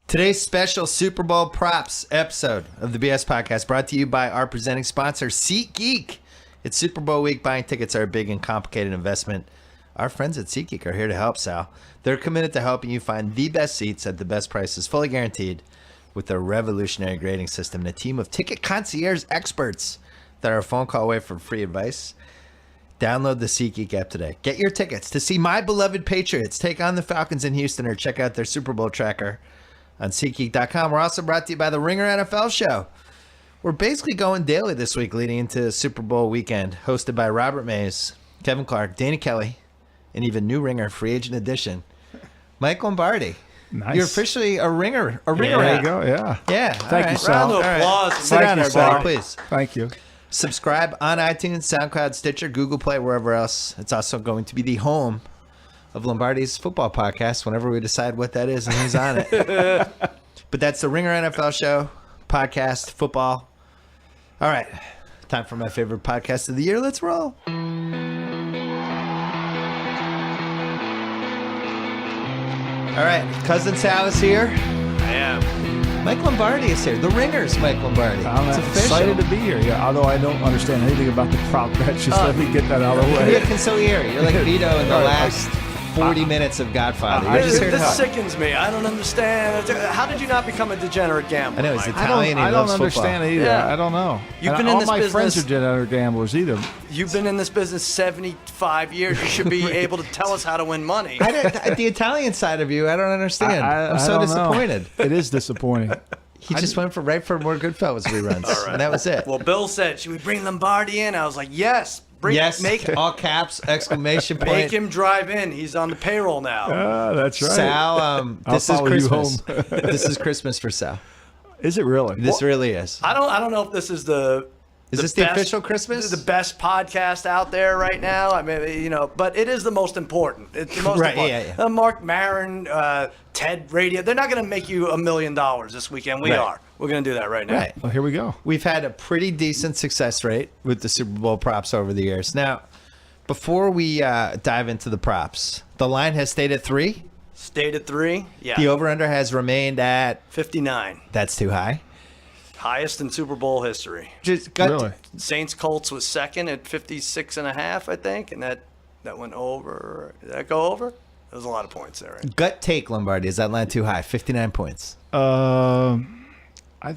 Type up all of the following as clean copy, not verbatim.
Today's special Super Bowl props episode of the BS Podcast brought to you by our presenting sponsor, SeatGeek. It's Super Bowl week. Buying tickets are a big and complicated investment. Our friends at SeatGeek are here to help, Sal. They're committed to helping you find the best seats at the best prices, fully guaranteed, with their revolutionary grading system and a team of ticket concierge experts that are a phone call away from free advice. Download the SeatGeek app today. Get your tickets to see my beloved Patriots take on the Falcons in Houston, or check out their Super Bowl tracker on SeatGeek.com. We're also brought to you by the Ringer NFL Show. We're basically going daily this week leading into Super Bowl weekend, hosted by Robert Mays, Kevin Clark, Danny Kelly, and even new Ringer free agent edition, Mike Lombardi. Nice. You're officially a ringer. There you go. Yeah. Yeah. Thank you, Sal. Round of applause. Right. Sit down, everybody, please. Thank you. Subscribe on iTunes, SoundCloud, Stitcher, Google Play, wherever else. It's also going to be the home of Lombardi's football podcast whenever we decide what that is and who's on it. But that's the Ringer NFL Show, podcast, football. All right. Time for my favorite podcast of the year. Let's roll. All right. Cousin Sal is here. I am. Mike Lombardi is here. The Ringer's Mike Lombardi. I'm it's excited to be here. Yeah, although I don't understand anything about the prop bet. Just let me get that out of the way. You're a consigliere. You're like Vito in the last 40 minutes of Godfather. You're just here to This talk. sickens me. I don't understand. How did you not become a degenerate gambler? I know, he's Mike? Italian. I He don't loves understand football. it either. Yeah. I don't know. You've And been in all this my friends business- are degenerate gamblers either. You've been in this business 75 years. You should be able to tell us how to win money. The Italian side of you, I don't understand. I'm I so don't know. disappointed. It is disappointing. He just went right for more Goodfellas reruns, and that was it. Well, Bill said, should we bring Lombardi in? I was like, yes. Yes, Make all caps, exclamation point. Make him drive in. He's on the payroll now. That's right. Sal, this is follow you Christmas. home. This is Christmas for Sal. Is it really? This really is. I don't know if this is the. Is this the official Christmas? The best podcast out there right now. I mean, but it is the most important. It's the most Right, important. yeah. Mark Maron, Ted Radio. They're not going to make you $1 million this weekend. We Right. are. We're going to do that right now. Right. Well, here we go. We've had a pretty decent success rate with the Super Bowl props over the years. Now, before we dive into the props, the line has stayed at 3. Stayed at 3. Yeah. The over-under has remained at... 59. That's too high. Highest in Super Bowl history. Just gut, Really? Saints Colts was second at 56.5, I think, and that went over. Did that go over? There was a lot of points there. Right? gut take, Lombardi. Is that line too high? 59 points. I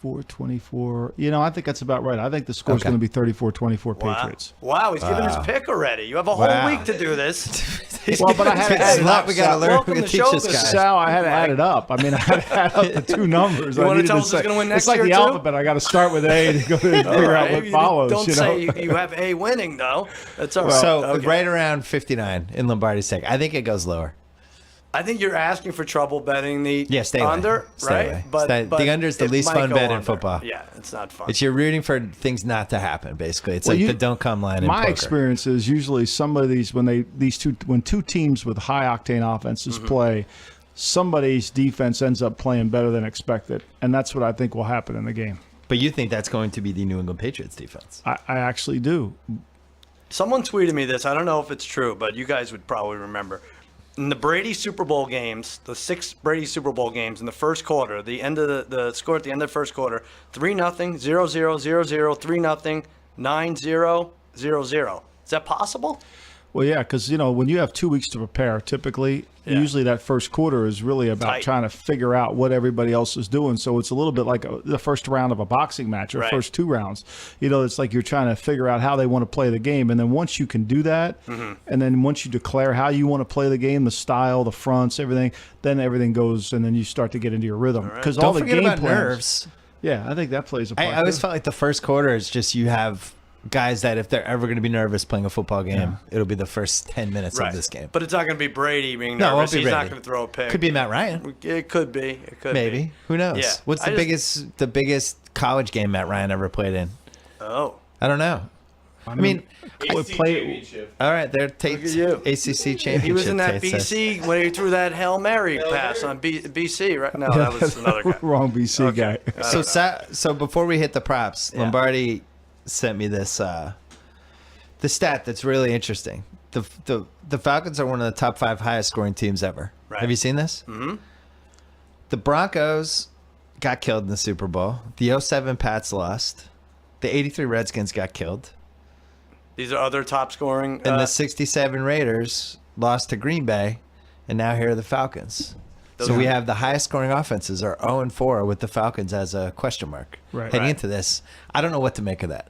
34-24. I think that's about right. I think the score's Okay. going to be 34-24 Patriots. Wow, he's giving his pick already. You have a whole Wow. week to do this. Well, but I had to add it up. We got to learn. Welcome We got to to teach show this guy. business. Sal, I had to add it up. I mean, I had to add up the two numbers. You I wanna needed tell to us who's say- gonna win next It's like year, the too? alphabet. I got to start with A to go and figure out what You follows. Don't say you have A winning, though. That's all right. So Okay. right around 59 in Lombardi's take. I think it goes lower. I think you're asking for trouble betting the Stay away. under, Stay right? away. But The under is the it least might fun go bet in under. football. Yeah, it's not fun. It's you're rooting for things not to happen, basically. It's Well, like the don't come line in My poker. experience is usually some of these when two teams with high octane offenses Mm-hmm. play, somebody's defense ends up playing better than expected, and that's what I think will happen in the game. But you think that's going to be the New England Patriots defense? I actually do. Someone tweeted me this. I don't know if it's true, but you guys would probably remember. In the Brady Super Bowl games, the 6 Brady Super Bowl games in the first quarter, the end of the score at the end of the first quarter, 3-0, 0-0, 0-0, 3-0, 9-0, 0-0. Is that possible? Well, yeah, because when you have 2 weeks to prepare, typically, Yeah. usually that first quarter is really about Tight. trying to figure out what everybody else is doing. So it's a little bit like the first round of a boxing match or Right. first 2 rounds. It's like you're trying to figure out how they want to play the game, and then once you can do that, and then once you declare how you want to play the game, the style, the fronts, everything, then everything goes, and then you start to get into your rhythm. Because all Don't the forget game about plans, nerves. Yeah, I think that plays a part. I always too. felt like the first quarter is just you have guys that if they're ever going to be nervous playing a football game, it'll be the first 10 minutes of this game. But it's not going to be Brady being No, it won't nervous. be He's not Brady. going to throw a pick. Could be Matt Ryan. It could be. It could Maybe. be. Who knows? Yeah. What's I the just- biggest college game Matt Ryan ever played in? Oh. I don't know. I mean, all right, there Tate's you. ACC championship. He was in that Tate says. BC when he threw that Hail Mary pass on BC, right? No, that was another guy. Wrong BC Okay. guy. So before we hit the props, Yeah. Lombardi sent me this the stat that's really interesting. The Falcons are one of the top 5 highest scoring teams ever. Right. Have you seen this? Mm-hmm. The Broncos got killed in the Super Bowl. The 07 Pats lost. The 83 Redskins got killed. These are other top scoring. And the 67 Raiders lost to Green Bay. And now here are the Falcons. So we have the highest scoring offenses are 0-4 with the Falcons as a question mark. Right. Heading into this, I don't know what to make of that.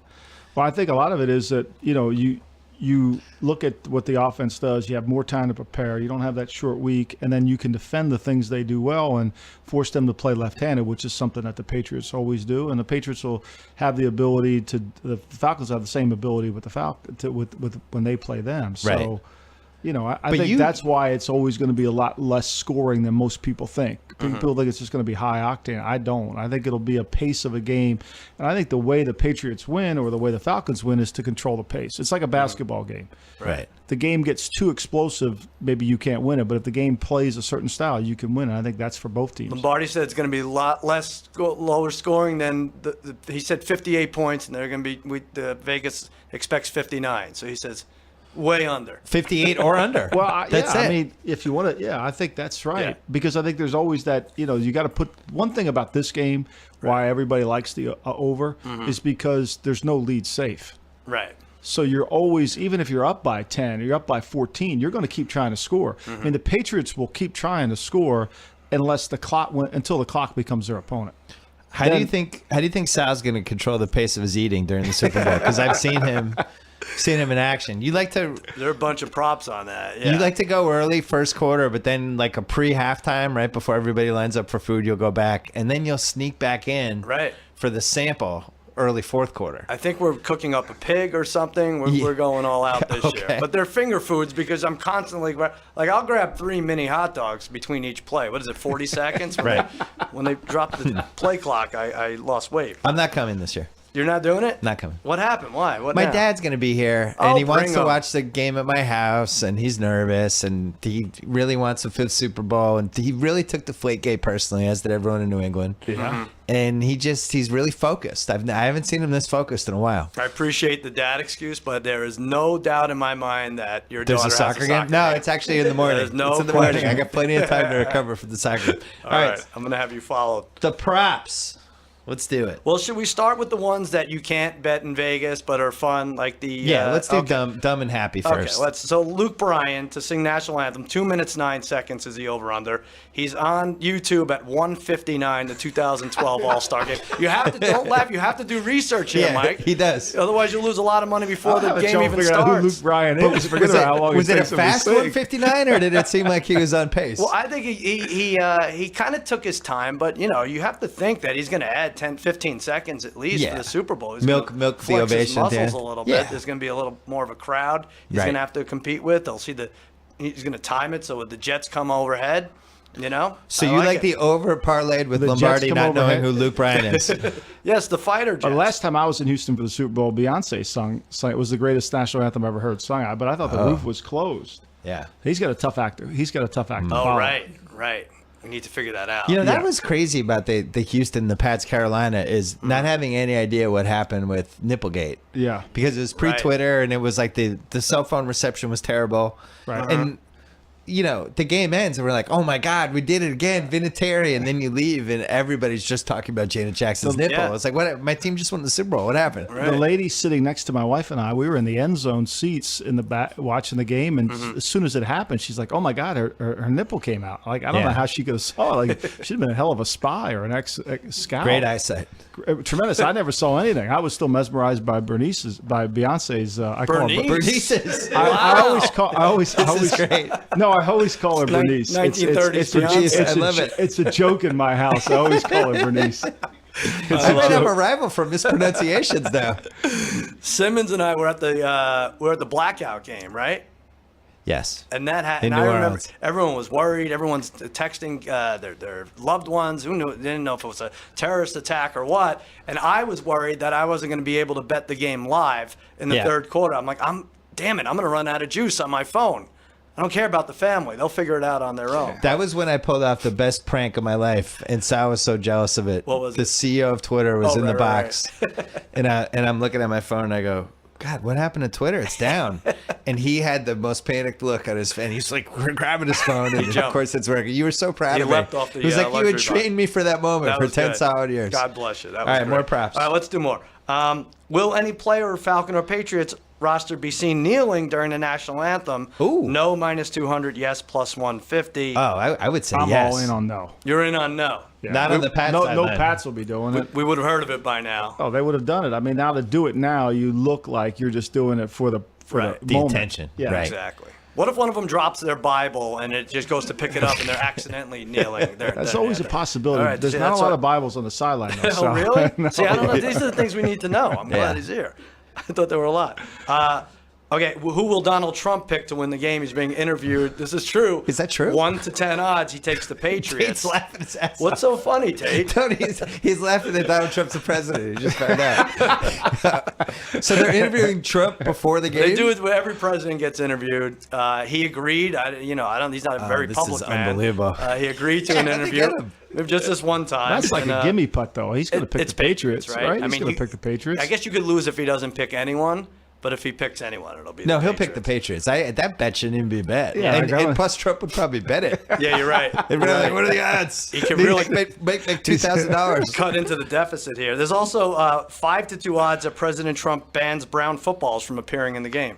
Well, I think a lot of it is that, you look at what the offense does. You have more time to prepare. You don't have that short week, and then you can defend the things they do well and force them to play left-handed, which is something that the Patriots always do. And the Patriots will have the ability to. The Falcons have the same ability with with when they play them. So, Right. I think that's why it's always going to be a lot less scoring than most people think. People think it's just going to be high octane. I don't. I think it'll be a pace of a game. And I think the way the Patriots win or the way the Falcons win is to control the pace. It's like a basketball game. Right. If the game gets too explosive, maybe you can't win it. But if the game plays a certain style, you can win it. I think that's for both teams. Lombardi said it's going to be a lot less lower scoring than he said 58 points, and they're going to be Vegas expects 59. So he says way under 58 or under. Well, that's it. I mean, if you want to, I think that's right. Yeah. Because I think there's always that, you got to put one thing about this game, why everybody likes the over, is because there's no lead safe. right. So you're always, even if you're up by 10 or you're up by 14, you're going to keep trying to score. I mean, the Patriots will keep trying to score until the clock becomes their opponent. How do you think Sal's going to control the pace of his eating during the Super Bowl? Because I've seen him in action. You like to There are a bunch of props on that. Yeah. You like to go early first quarter, but then like a pre-halftime, right before everybody lines up for food, you'll go back, and then you'll sneak back in Right. for the sample early fourth quarter. I think we're cooking up a pig or something. We're going all out this year. But they're finger foods because I'm constantly I'll grab 3 mini hot dogs between each play. What is it, 40 seconds? Right. When they dropped the play clock, I lost weight. I'm not coming this year. You're not doing it? Not coming. What happened? Why? What My now? dad's going to be here, Oh, and he wants bring to him. watch the game at my house, and he's nervous, and he really wants a 5th Super Bowl, and he really took Deflategate personally, as did everyone in New England. Yeah. And he's really focused. I haven't seen him this focused in a while. I appreciate the dad excuse, but there is no doubt in my mind that your There's daughter a soccer has a game? soccer No, game. it's actually in the morning. There's no it's in the morning. question. I got plenty of time to recover from the soccer game. All right. I'm going to have you followed. The props. Let's do it. Well, should we start with the ones that you can't bet in Vegas but are fun, like the? Let's do okay. dumb and happy first. Okay, so Luke Bryan to sing national anthem, 2 minutes 9 seconds is the over under. He's on YouTube at 1:59, the 2012 All-Star game. You have to don't laugh. You have to do research here, Mike. he does. Otherwise, you'll lose a lot of money before the game even figure out who starts. Luke Bryan is. Forget Was about how long was it a takes him to fast sing. 159, or did it seem like he was on pace? Well, I think he kind of took his time, but you have to think that he's going to add 10, 15 seconds at least Yeah. for the Super Bowl. He's Milk gonna the flex his ovation, muscles Dan. a little Yeah. bit. There's going to be a little more of a crowd. He's Right. going to have to compete with. They'll see he's going to time it so the Jets come overhead. So I you like it. the over parlayed with The Lombardi Jets not come knowing overhead? who Luke Bryan is. Yes, the fighter Jets. The last time I was in Houston for the Super Bowl, Beyonce sang it was the greatest national anthem I ever heard sung. But I thought the roof was closed. Yeah. He's got a tough actor. He's got a tough actor. to Oh, follow. right. We need to figure that out. That Yeah. was crazy about the Houston, the Pats, Carolina, is not having any idea what happened with Nipplegate. Yeah. Because it was pre-Twitter, and it was like the cell phone reception was terrible. Right. And, the game ends, and we're like, oh, my God, we did it again, Vinatieri. And then you leave, and everybody's just talking about Janet Jackson's nipple. Yeah. It's like, what? My team just won the Super Bowl. What happened? Right. The lady sitting next to my wife and I, we were in the end zone seats in the back watching the game, and as soon as it happened, she's like, "Oh my God, her nipple came out!" Like I don't Yeah. know how she could have saw it. Like she'd have been a hell of a spy or an ex-scout. Great eyesight. Tremendous. I never saw anything. I was still mesmerized by Beyonce's. I call her Bernice? Bernice's. I always call. I always great. No, I always call her Bernice. 1930s It's a- Beyonce. I love it. It's a joke in my house. I always call her Bernice. I might have a rival for mispronunciations now. Simmons and I were at the blackout game, right? Yes. And that In and I New remember Orleans. everyone was worried. Everyone's texting their loved ones. Who knew? They didn't know if it was a terrorist attack or what. And I was worried that I wasn't going to be able to bet the game live in the Yeah. third quarter. I'm like, damn it, I'm going to run out of juice on my phone. I don't care about the family. They'll figure it out on their own. That was when I pulled off the best prank of my life, and Sal was so jealous of it. What was the it? CEO of Twitter was Oh, in the right, box, and I'm looking at my phone, and I go, God, what happened to Twitter? It's down. And he had the most panicked look on his face. He's like grabbing his phone, and of course it's working. You were so proud of me. Leapt off the, it was like you had luxury trained me for that moment for 10 solid years. God bless you. That was All right, great. more props. All right, let's do more. Will any player, Falcon or Patriots roster be seen kneeling during the national anthem? Ooh. No, -200. Yes, +150. Oh, I would say I'm yes. all in on no. You're in on no. Yeah. Not on the Pats No, side, no then. Pats will be doing it. We would have heard of it by now. Oh, they would have done it. I mean, now to do it now, you look like you're just doing it for the The moment. attention. Yeah, Right. Exactly. What if one of them drops their Bible and it just goes to pick it up and they're accidentally kneeling? That's always a possibility. All right, There's see, not a that's lot what- of Bibles on the sideline. Though, Oh, so. really? No. See, I don't know. These are the things we need to know. I'm glad he's here. I thought there were a lot. Okay, who will Donald Trump pick to win the game? He's being interviewed. This is true. Is that true? 1 to 10 odds. He takes the Patriots. Tate's laughing his ass What's off. so funny, Tate? Tony, he's laughing that Donald Trump's the president. He just found out. So they're interviewing Trump before the game? They do it when every president gets interviewed. He agreed. He's not a very this public is man. unbelievable. He agreed to an How'd they interview. get him? Just this one time. That's like And, a gimme putt, though. He's going to pick it's the Patriots, right? I He's mean, going to pick the Patriots. I guess you could lose if he doesn't pick anyone, but if he picks anyone, it'll be No, the he'll pick the Patriots. That bet shouldn't even be a bet. Yeah, and plus Trump would probably bet it. Yeah, you're right. They'd be like, what are the odds? He can really make $2,000. cut into the deficit here. There's also 5 to 2 odds that President Trump bans brown footballs from appearing in the game.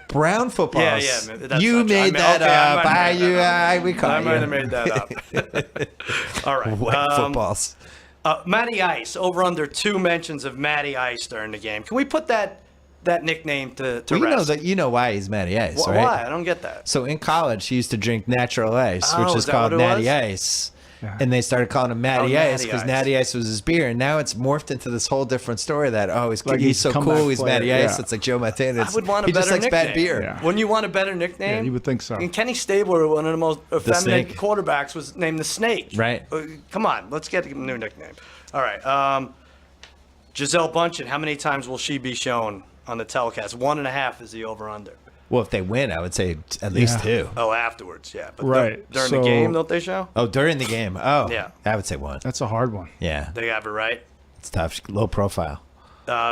Brown footballs. Yeah, that's you not true. made that up. We I caught might you. have made that up. All right. Wet footballs. Matty Ice, over under 2 mentions of Matty Ice during the game. Can we put that nickname to Well, rest? you know why he's Matty Ice, right? Why? I don't get that. So in college, he used to drink natural ice, Oh, which is is that called what it Natty was? Ice. And they started calling him Matty Natty Ice because Ice. Natty Ice was his beer. And now it's morphed into this whole different story that, Like he's he's so a comeback cool, he's player, Matty Ice. yeah. It's like Joe Montana. I would want a he better just likes nickname. bad beer. Yeah. Wouldn't you want a better nickname? Yeah, you would think so. And Kenny Stabler, one of the most effeminate Snake. quarterbacks, was named the Snake. Right. Come on, let's get a new nickname. All right. Giselle Bundchen, how many times will she be shown on the telecast? 1.5 is the over/under. Well, if they win, I would say at least 2. Oh, afterwards, yeah. But Right, during so- the game, don't they show? Oh, during the game. Oh, Yeah. I would say 1. That's a hard one. Yeah, They have it right. it's tough. Low profile.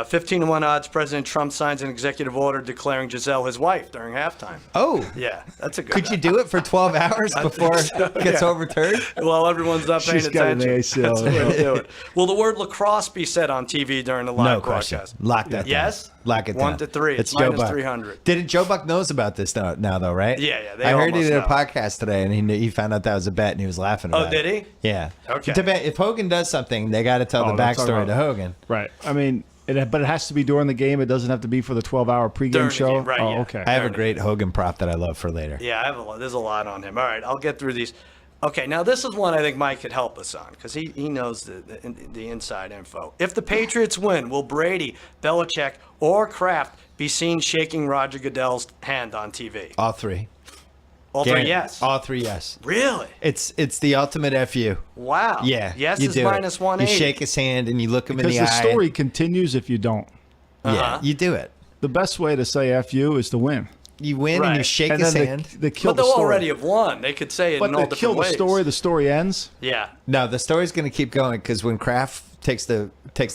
15 to 1 odds. President Trump signs an executive order declaring Giselle his wife during halftime. Oh, Yeah, that's a good. could you do it for 12 hours before it gets overturned? Well, everyone's not paying She's got an attention. ACL. That's the way to do it. Will the word lacrosse be said on TV during the live No question. broadcast? Lock that down. Yes? Lock it down. 1 to 3. It's Joe minus Buck. 300. Joe Buck knows about this now though, right? Yeah, they I heard he almost did a know. podcast today, and he found out that was a bet, and he was laughing about it. Oh, did he? Yeah. Okay. If Hogan does something, they got to tell the they'll talk backstory about- to Hogan. Right. I mean, but it has to be during the game. It doesn't have to be for the 12-hour pregame During the show. game, right, Oh, yeah. okay. I have a great Hogan prop that I love for later. Yeah, there's a lot on him. All right, I'll get through these. Okay, now this is one I think Mike could help us on because he knows the inside info. If the Patriots win, will Brady, Belichick, or Kraft be seen shaking Roger Goodell's hand on TV? All 3. All 3 yes. All 3 yes. Really? It's the ultimate FU. Wow. Yeah. Yes you is do it. minus 180. You shake his hand and you look him Because in the the eye. story continues if you don't. Yeah, you do it. The best way to say FU is to win. You win and you Right. shake And his then hand. they kill But the they'll story. already have won. They could say it But in all they kill different the ways. story ends. Yeah. No, the story's going to keep going because when Kraft takes the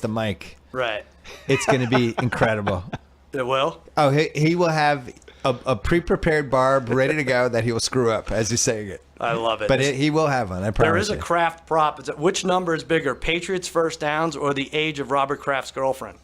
mic, Right. it's going to be incredible. It will. Oh, he will have a pre-prepared barb ready to go that he will screw up as he's saying it. I love it. But he will have one, I promise There is a you. Kraft prop. Which number is bigger, Patriots first downs or the age of Robert Kraft's girlfriend?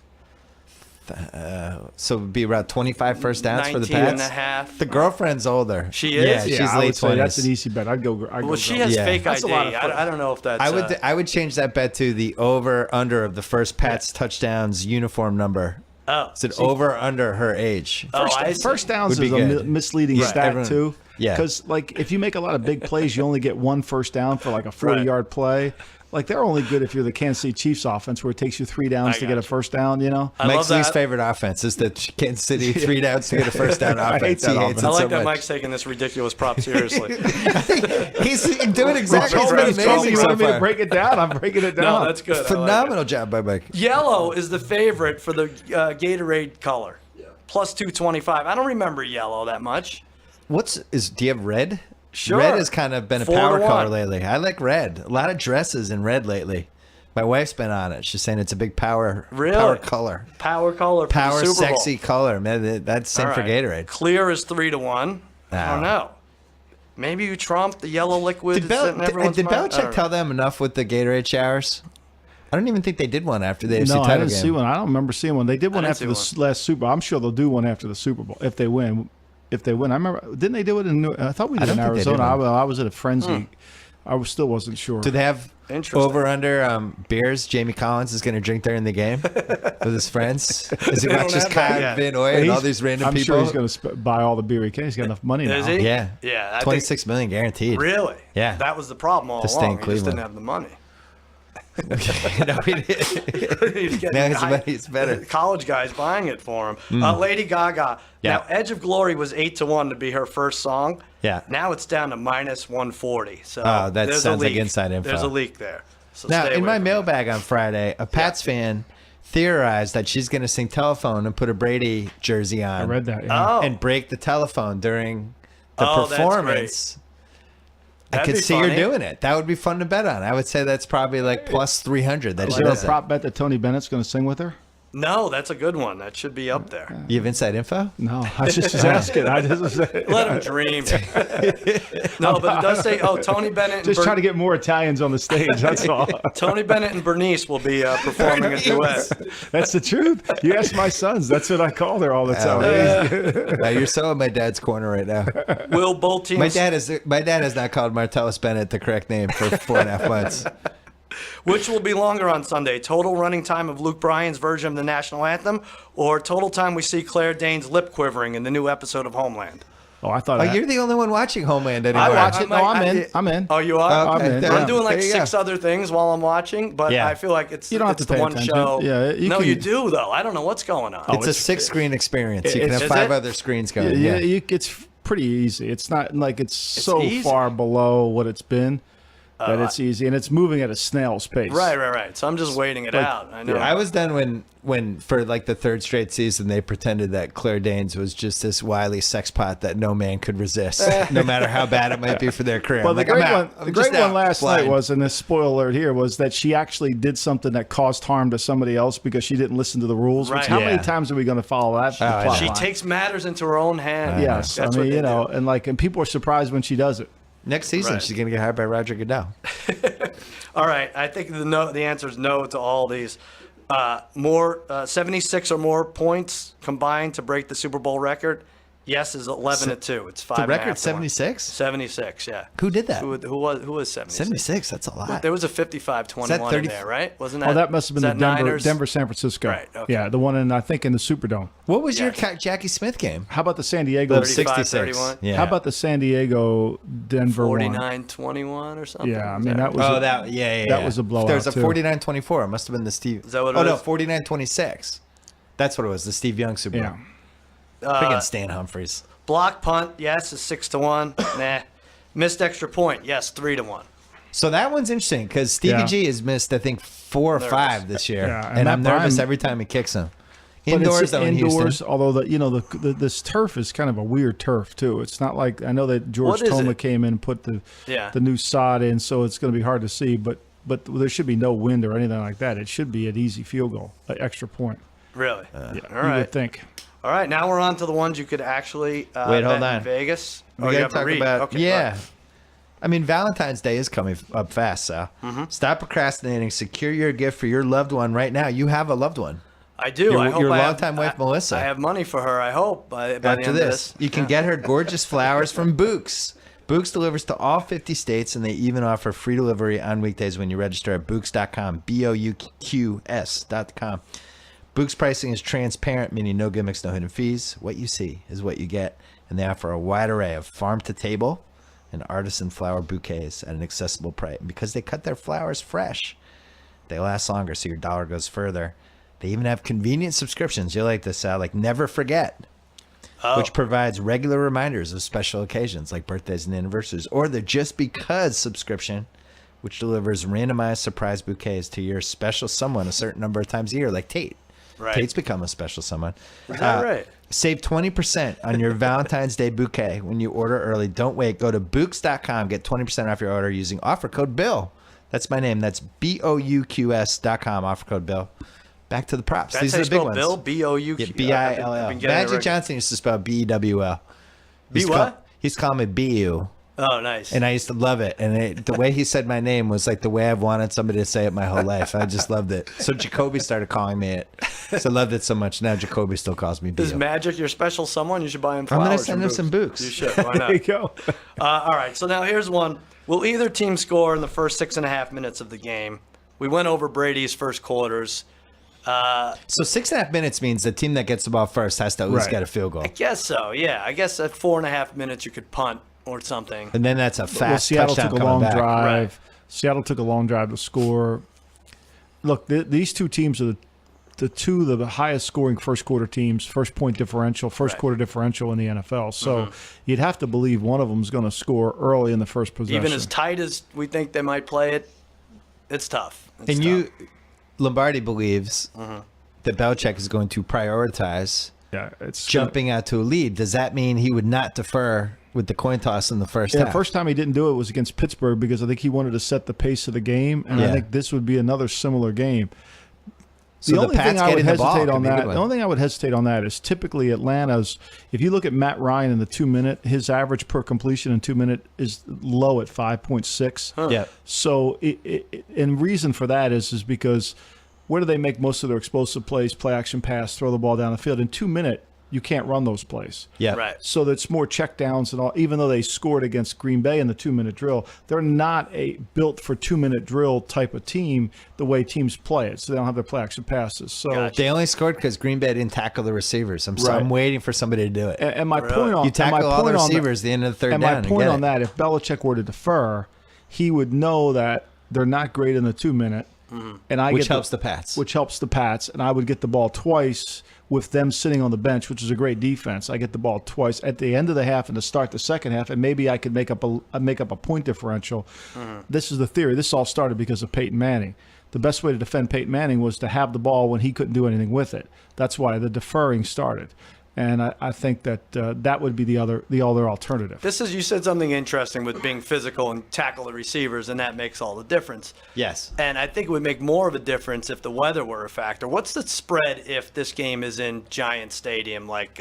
So it would be around 25 first downs for the 19 Pats? and a half. The girlfriend's older. She is? Yeah, Yeah, she's I late would say 20s. that's an easy bet. I'd go. Well, she has Yeah. fake That's ID. a lot of fun. I don't know if that's. I would change that bet to the over/under of the first Pats touchdowns uniform number. Oh, Is it over or under her age? I see. First downs Would is be a good. misleading Right. stat Everyone- too. Yeah. Because like if you make a lot of big plays, you only get one first down for like a Right. 40-yard play. Like they're only good if you're the Kansas City Chiefs offense, where it takes you 3 downs I to get a gotcha. first down. You know. I love Mike's least that. favorite offense is the Kansas City 3 downs to get a first down I hate offense. that He hates offense. it I like so that much. Mike's taking this ridiculous prop seriously. He's doing exactly Told what's me- been told me amazing you so wanted me to far. break it down. I'm breaking it down. No, that's good. I like it. Phenomenal job by Mike. Yellow is the favorite for the Gatorade color. Plus 225. I don't remember yellow that much. Do you have red? Sure. Red has kind of been a 4 to power 1. color lately. I like red. A lot of dresses in red lately. My wife's been on it. She's saying it's a big power Really? power color. Power color for Power the Super Bowl. sexy color. Man, that's same All for right. Gatorade. Clear is 3-1. I don't know. Maybe you trump the yellow liquid. Did, that's in everyone's did mind? I don't Belichick know. tell them enough with the Gatorade showers? I don't even think they did one after the AFC No, title I didn't game. see one. I don't remember seeing one. They did one didn't after the see last Super Bowl. I'm sure they'll do one after the Super Bowl if they win. If they win, I remember. Didn't they do it in? I thought we did in don't think they did Arizona. one. I was at a frenzy. Still wasn't sure. Do they have Interesting. over under beers? Jamie Collins is going to drink during the game with his friends. Is he They not don't just have that Kyle yet. Van Oy and all these random I'm people? sure he's going to buy all the beer he can. He's got enough money now. Is he? Yeah, Yeah. I think- 26 million guaranteed. Really? Yeah. That was the problem all To stay in along. He just Cleveland. didn't have the money. No, he didn't. He's getting Now his high- money's better. College guys buying it for him. Lady Gaga. Yeah. Now, Edge of Glory was 8-1 to be her first song. Yeah. Now it's down to -140. So Oh, that there's a sounds like leak. inside info. There's a leak there. So Now, stay in away my from mailbag on Friday, a Pats fan theorized that she's going to sing Telephone and put a Brady jersey on. I read that. that. Yeah. Oh, And break the telephone during the Oh, that's performance. I That'd could be see her funny. doing it. That would be fun to bet on. I would say that's probably like plus 300. That Is she there a does it. prop bet that Tony Bennett's going to sing with her? no, that's a good one. That should be up there. You have inside info? No, I was just asking. I just Let him dream. No, but it does say, Tony Bennett and just trying to get more Italians on the stage. That's all. Tony Bennett and Bernice will be performing a duet. That's the truth. You ask my sons. That's what I call her all the time. Now, you're so in my dad's corner right now. Will both teams? My dad has not called Martellus Bennett the correct name for 4.5 months. Which will be longer on Sunday? Total running time of Luke Bryan's version of the national anthem, or total time we see Claire Danes lip quivering in the new episode of Homeland? Oh, I thought. Oh, you're the only one watching Homeland anymore. I watch it. I- No, I'm in. I'm in. Oh, you are? Okay, I'm in. there- I'm doing like there you 6 go. other things while I'm watching, but Yeah. I feel like it's You don't have it's to the pay one attention. show. Yeah, you no, can- you do though. I don't know what's going on. It's a 6-screen experience. You can have Is 5 it? other screens going. Yeah, Yeah. it's pretty easy. It's not like it's so easy? far below what it's been that it's easy, and it's moving at a snail's pace. Right. So I'm just waiting it out. I know. yeah. I was done when for like the 3rd straight season they pretended that Claire Danes was just this wily sex pot that no man could resist, no matter how bad it might be for their career. Well, I'm the like, I'm great out. one, I'm the just great one out. last Blind. night was, and this spoiler alert here was that she actually did something that caused harm to somebody else because she didn't listen to the rules. Which Right. how many Yeah. times are we going to follow that? I plot She line? takes matters into her own hand. Yes, That's I what mean, they you know, do. and people are surprised when she does it. Next season Right. she's gonna get hired by Roger Goodell. All right, I think the answer is no to all these. 76 or more points combined to break the Super Bowl record. Yes is 11-2. It's 5. The record 76. 76. Yeah. Who did that? Who was 76? 76. That's a lot. There was a 55-21 Is that in 30 there, right? Wasn't that? Oh, that must have been is the that Niners? Denver, San Francisco. Right, okay. Yeah, the one I think in the Superdome. What was your Yes. Jackie Smith game? How about the San Diego? 35, 66. 31. Yeah. How about the San Diego Denver one? 49-21 or something. Yeah, I Is mean that was. Oh, a- that yeah. that was a blowout, There was a too. 49-24. It must have been the Steve. Is that what it Oh no, was? 49-26. That's what it was. The Steve Young Super Bowl. Yeah. Freaking Stan Humphries. Block punt, yes, is 6-1. Nah. Missed extra point, yes, 3-1. So that one's interesting because Stevie Yeah. G has missed, I think, 4 or 5 this year, Yeah, and and I'm Matt nervous Bryan- every time he kicks them. But Indoors it's though in indoors, Houston. although this turf is kind of a weird turf too. It's not like I know that George What is Toma it? came in and put the Yeah. new sod in, so it's going to be hard to see. But there should be no wind or anything like that. It should be an easy field goal, an extra point. Really? Yeah, All you right. would think. All right, now we're on to the ones you could actually Wait, hold bet on. in Vegas. We you gotta have to talk read. about Okay, yeah. right. I mean, Valentine's Day is coming up fast, so stop procrastinating. Secure your gift for your loved one right now. You have a loved one. I do. Your- I hope your I have- longtime wife, Melissa. I have money for her, I hope, by the After end this, of this. you can get her gorgeous flowers from Books. Books delivers to all 50 states, and they even offer free delivery on weekdays when you register at Books.com, BOUQS.com. Books pricing is transparent, meaning no gimmicks, no hidden fees. What you see is what you get, and they offer a wide array of farm-to-table and artisan flower bouquets at an accessible price. And because they cut their flowers fresh, they last longer, so your dollar goes further. They even have convenient subscriptions. You'll like this, Sal, like Never Forget, which provides regular reminders of special occasions like birthdays and anniversaries, or the Just Because subscription, which delivers randomized surprise bouquets to your special someone a certain number of times a year, like Tate. Right. Tate's become a special someone. Is that right? Save 20% on your Valentine's Day bouquet when you order early. Don't wait. Go to Books.com. Get 20% off your order using offer code BILL. That's my name. That's BOUQS.com. Offer code Bill. Back to the props. That's These how are you the big spell ones. Bill? B-O-U-Q. Yeah, B-I-L-L. Magic Johnson used to spell B-E-W-L. B what? He's calling me B-U. Oh, nice. And I used to love it. And the way he said my name was like the way I've wanted somebody to say it my whole life. I just loved it. So Jacoby started calling me it. So I loved it so much. Now Jacoby still calls me B-U. Is Magic your special someone? You should buy him I'm flowers. going to send him some books. You should. Why not? There you go. All right. So now here's one. Will either team score in the first 6.5 minutes of the game? We went over Brady's first quarters. So 6.5 minutes means the team that gets the ball first has to at least Right. get a field goal. I guess so. Yeah. I guess at 4.5 minutes you could punt or something. And then that's a Well, fast Seattle touchdown took a coming long back. drive. Right. Seattle took a long drive to score. Look, these two teams are the two of the highest scoring first quarter teams, first point differential, first quarter differential in the NFL. So you'd have to believe one of them is going to score early in the first possession. Even as tight as we think they might play it, it's tough. It's And tough. Lombardi believes that Belichick is going to prioritize yeah, it's jumping out to a lead. Does that mean he would not defer with the coin toss in the first Yeah, half? the first time he didn't do it was against Pittsburgh because I think he wanted to set the pace of the game, and Yeah. I think this would be another similar game. So the Pats I would getting the ball hesitate could on be a good that. one. The only thing I would hesitate on that is typically Atlanta's. If you look at Matt Ryan in the 2 minute, his average per completion in 2 minute is low at 5.6. Yeah. So, and reason for that is because where do they make most of their explosive plays? Play action pass, throw the ball down the field. In 2 minute, you can't run those plays. Yeah. Right. So that's more checkdowns and all. Even though they scored against Green Bay in the 2 minute drill, they're not a built for 2 minute drill type of team the way teams play it. So they don't have their play action passes. So Gotcha. They only scored because Green Bay didn't tackle the receivers. I'm Right. waiting for somebody to do it. and my Really? point on You tackle and my all the point on receivers at the end of the third and down. my and point get on it. that, if Belichick were to defer, he would know that they're not great in the 2 minute, and I Which get helps the Pats. which helps the Pats, and I would get the ball twice with them sitting on the bench, which is a great defense. I get the ball twice at the end of the half and to start the second half, and maybe I could make up a point differential. This is the theory. This all started because of Peyton Manning. The best way to defend Peyton Manning was to have the ball when he couldn't do anything with it. That's why the deferring started. And I think that that would be the other alternative. You said something interesting with being physical and tackle the receivers, and that makes all the difference. Yes. And I think it would make more of a difference if the weather were a factor. What's the spread if this game is in Giant Stadium, like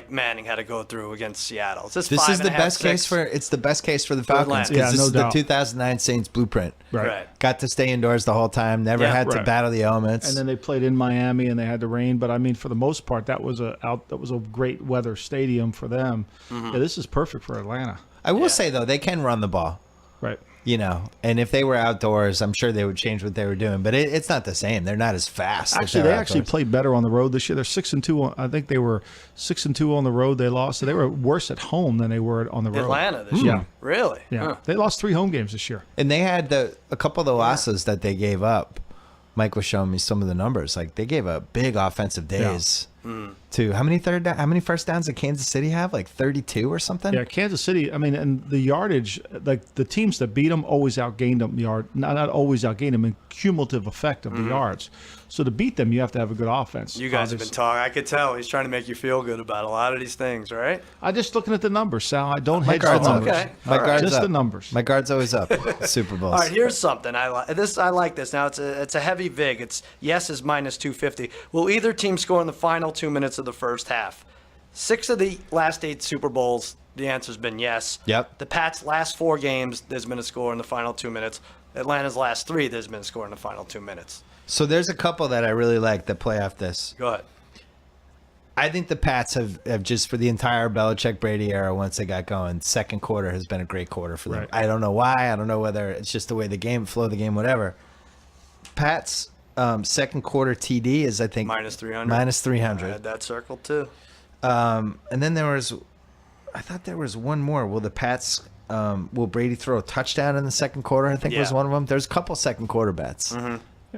Manning had to go through against Seattle? Is this This is the 5.5, best 6? case for it's the best case for the Falcons Atlanta. because Yeah, this no is doubt. the 2009 Saints blueprint. Right. Got to stay indoors the whole time. Never Yeah. had to Right. battle the elements. And then they played in Miami and they had the rain, but I mean, for the most part, that was a great weather stadium for them. Yeah, this is perfect for Atlanta. I will say though, they can run the ball. Right. You know, and if they were outdoors, I'm sure they would change what they were doing. But it's not the same. They're not as fast. if Actually, they're they actually outdoors. played better on the road this year. They're 6-2. I think they were 6-2 on the road. They lost, so they were worse at home than they were on the road. Atlanta this Yeah. year. Really? Yeah, Huh. they lost 3 home games this year. And they had a couple of the losses that they gave up. Mike was showing me some of the numbers. Like they gave up big offensive days to how many first downs did Kansas City have? Like 32 or something? Yeah, Kansas City. I mean, and the yardage, like the teams that beat them always outgained them not always outgained them in cumulative effect of the yards. So to beat them, you have to have a good offense. You guys have been talking. I could tell he's trying to make you feel good about a lot of these things, right? I'm just looking at the numbers, Sal. I don't My hedge the guard's up. numbers. Okay. My guard's Just up. the numbers. My guard's always up. Super Bowls. All right, here's something I like. I like this. Now it's a heavy vig. It's yes is minus 250. Will either team score in the final 2 minutes of the first half? 6 of the last 8 Super Bowls, the answer's been yes. Yep. The Pats' last 4 games, there's been a score in the final 2 minutes. Atlanta's last 3, there's been a score in the final 2 minutes. So there's a couple that I really like that play off this. Go ahead. I think the Pats have just for the entire Belichick Brady era, once they got going, second quarter has been a great quarter for them. Right. I don't know why. I don't know whether it's just the way the game, flow of the game, whatever. Pats second quarter TD is, I think, Minus 300. Minus I 300. had that circled too. And then I thought there was one more. Will the Pats, will Brady throw a touchdown in the second quarter? I think was Yeah. one of them. There's a couple second quarter bets.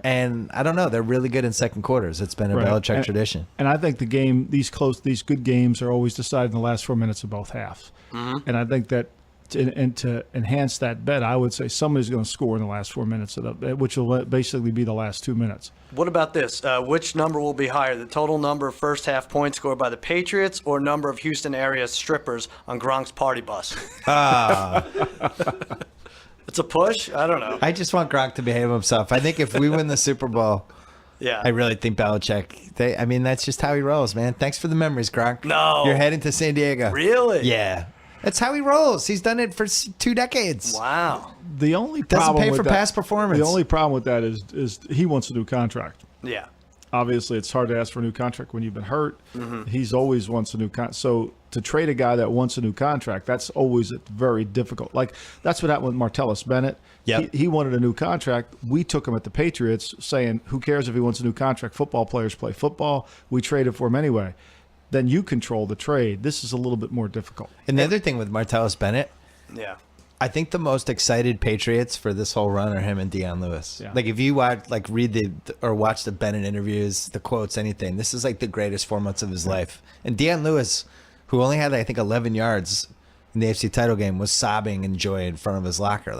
And I don't know. They're really good in second quarters. It's been a Right. Belichick And- tradition. And I think these good games are always decided in the last 4 minutes of both halves. And I think that to enhance that bet, I would say somebody's going to score in the last 4 minutes of that, which will basically be the last 2 minutes. What about this? Which number will be higher, the total number of first half points scored by the Patriots or number of Houston area strippers on Gronk's party bus? It's It's a push. I don't know. I just want Gronk to behave himself. I think if we win the Super Bowl, Yeah. I really think Belichick. That's just how he rolls, man. Thanks for the memories, Gronk. No. You're heading to San Diego. Really? Yeah. That's how he rolls. He's done it for 2 decades. Wow. The only Doesn't problem pay with for that, past performance. The only problem with that is he wants a new contract. Yeah. Obviously, it's hard to ask for a new contract when you've been hurt. Mm-hmm. He's always wants a new contract. So to trade a guy that wants a new contract, that's always very difficult. Like, that's what happened with Martellus Bennett. Yep. He wanted a new contract. We took him at the Patriots saying, who cares if he wants a new contract? Football players play football. We traded for him anyway. Then you control the trade. This is a little bit more difficult. And the other thing with Martellus Bennett, Yeah. I think the most excited Patriots for this whole run are him and Deion Lewis. Yeah. Like if you watch the Bennett interviews, the quotes, anything, this is like the greatest 4 months of his life. And Deion Lewis, who only had I think 11 yards in the AFC title game, was sobbing in joy in front of his locker.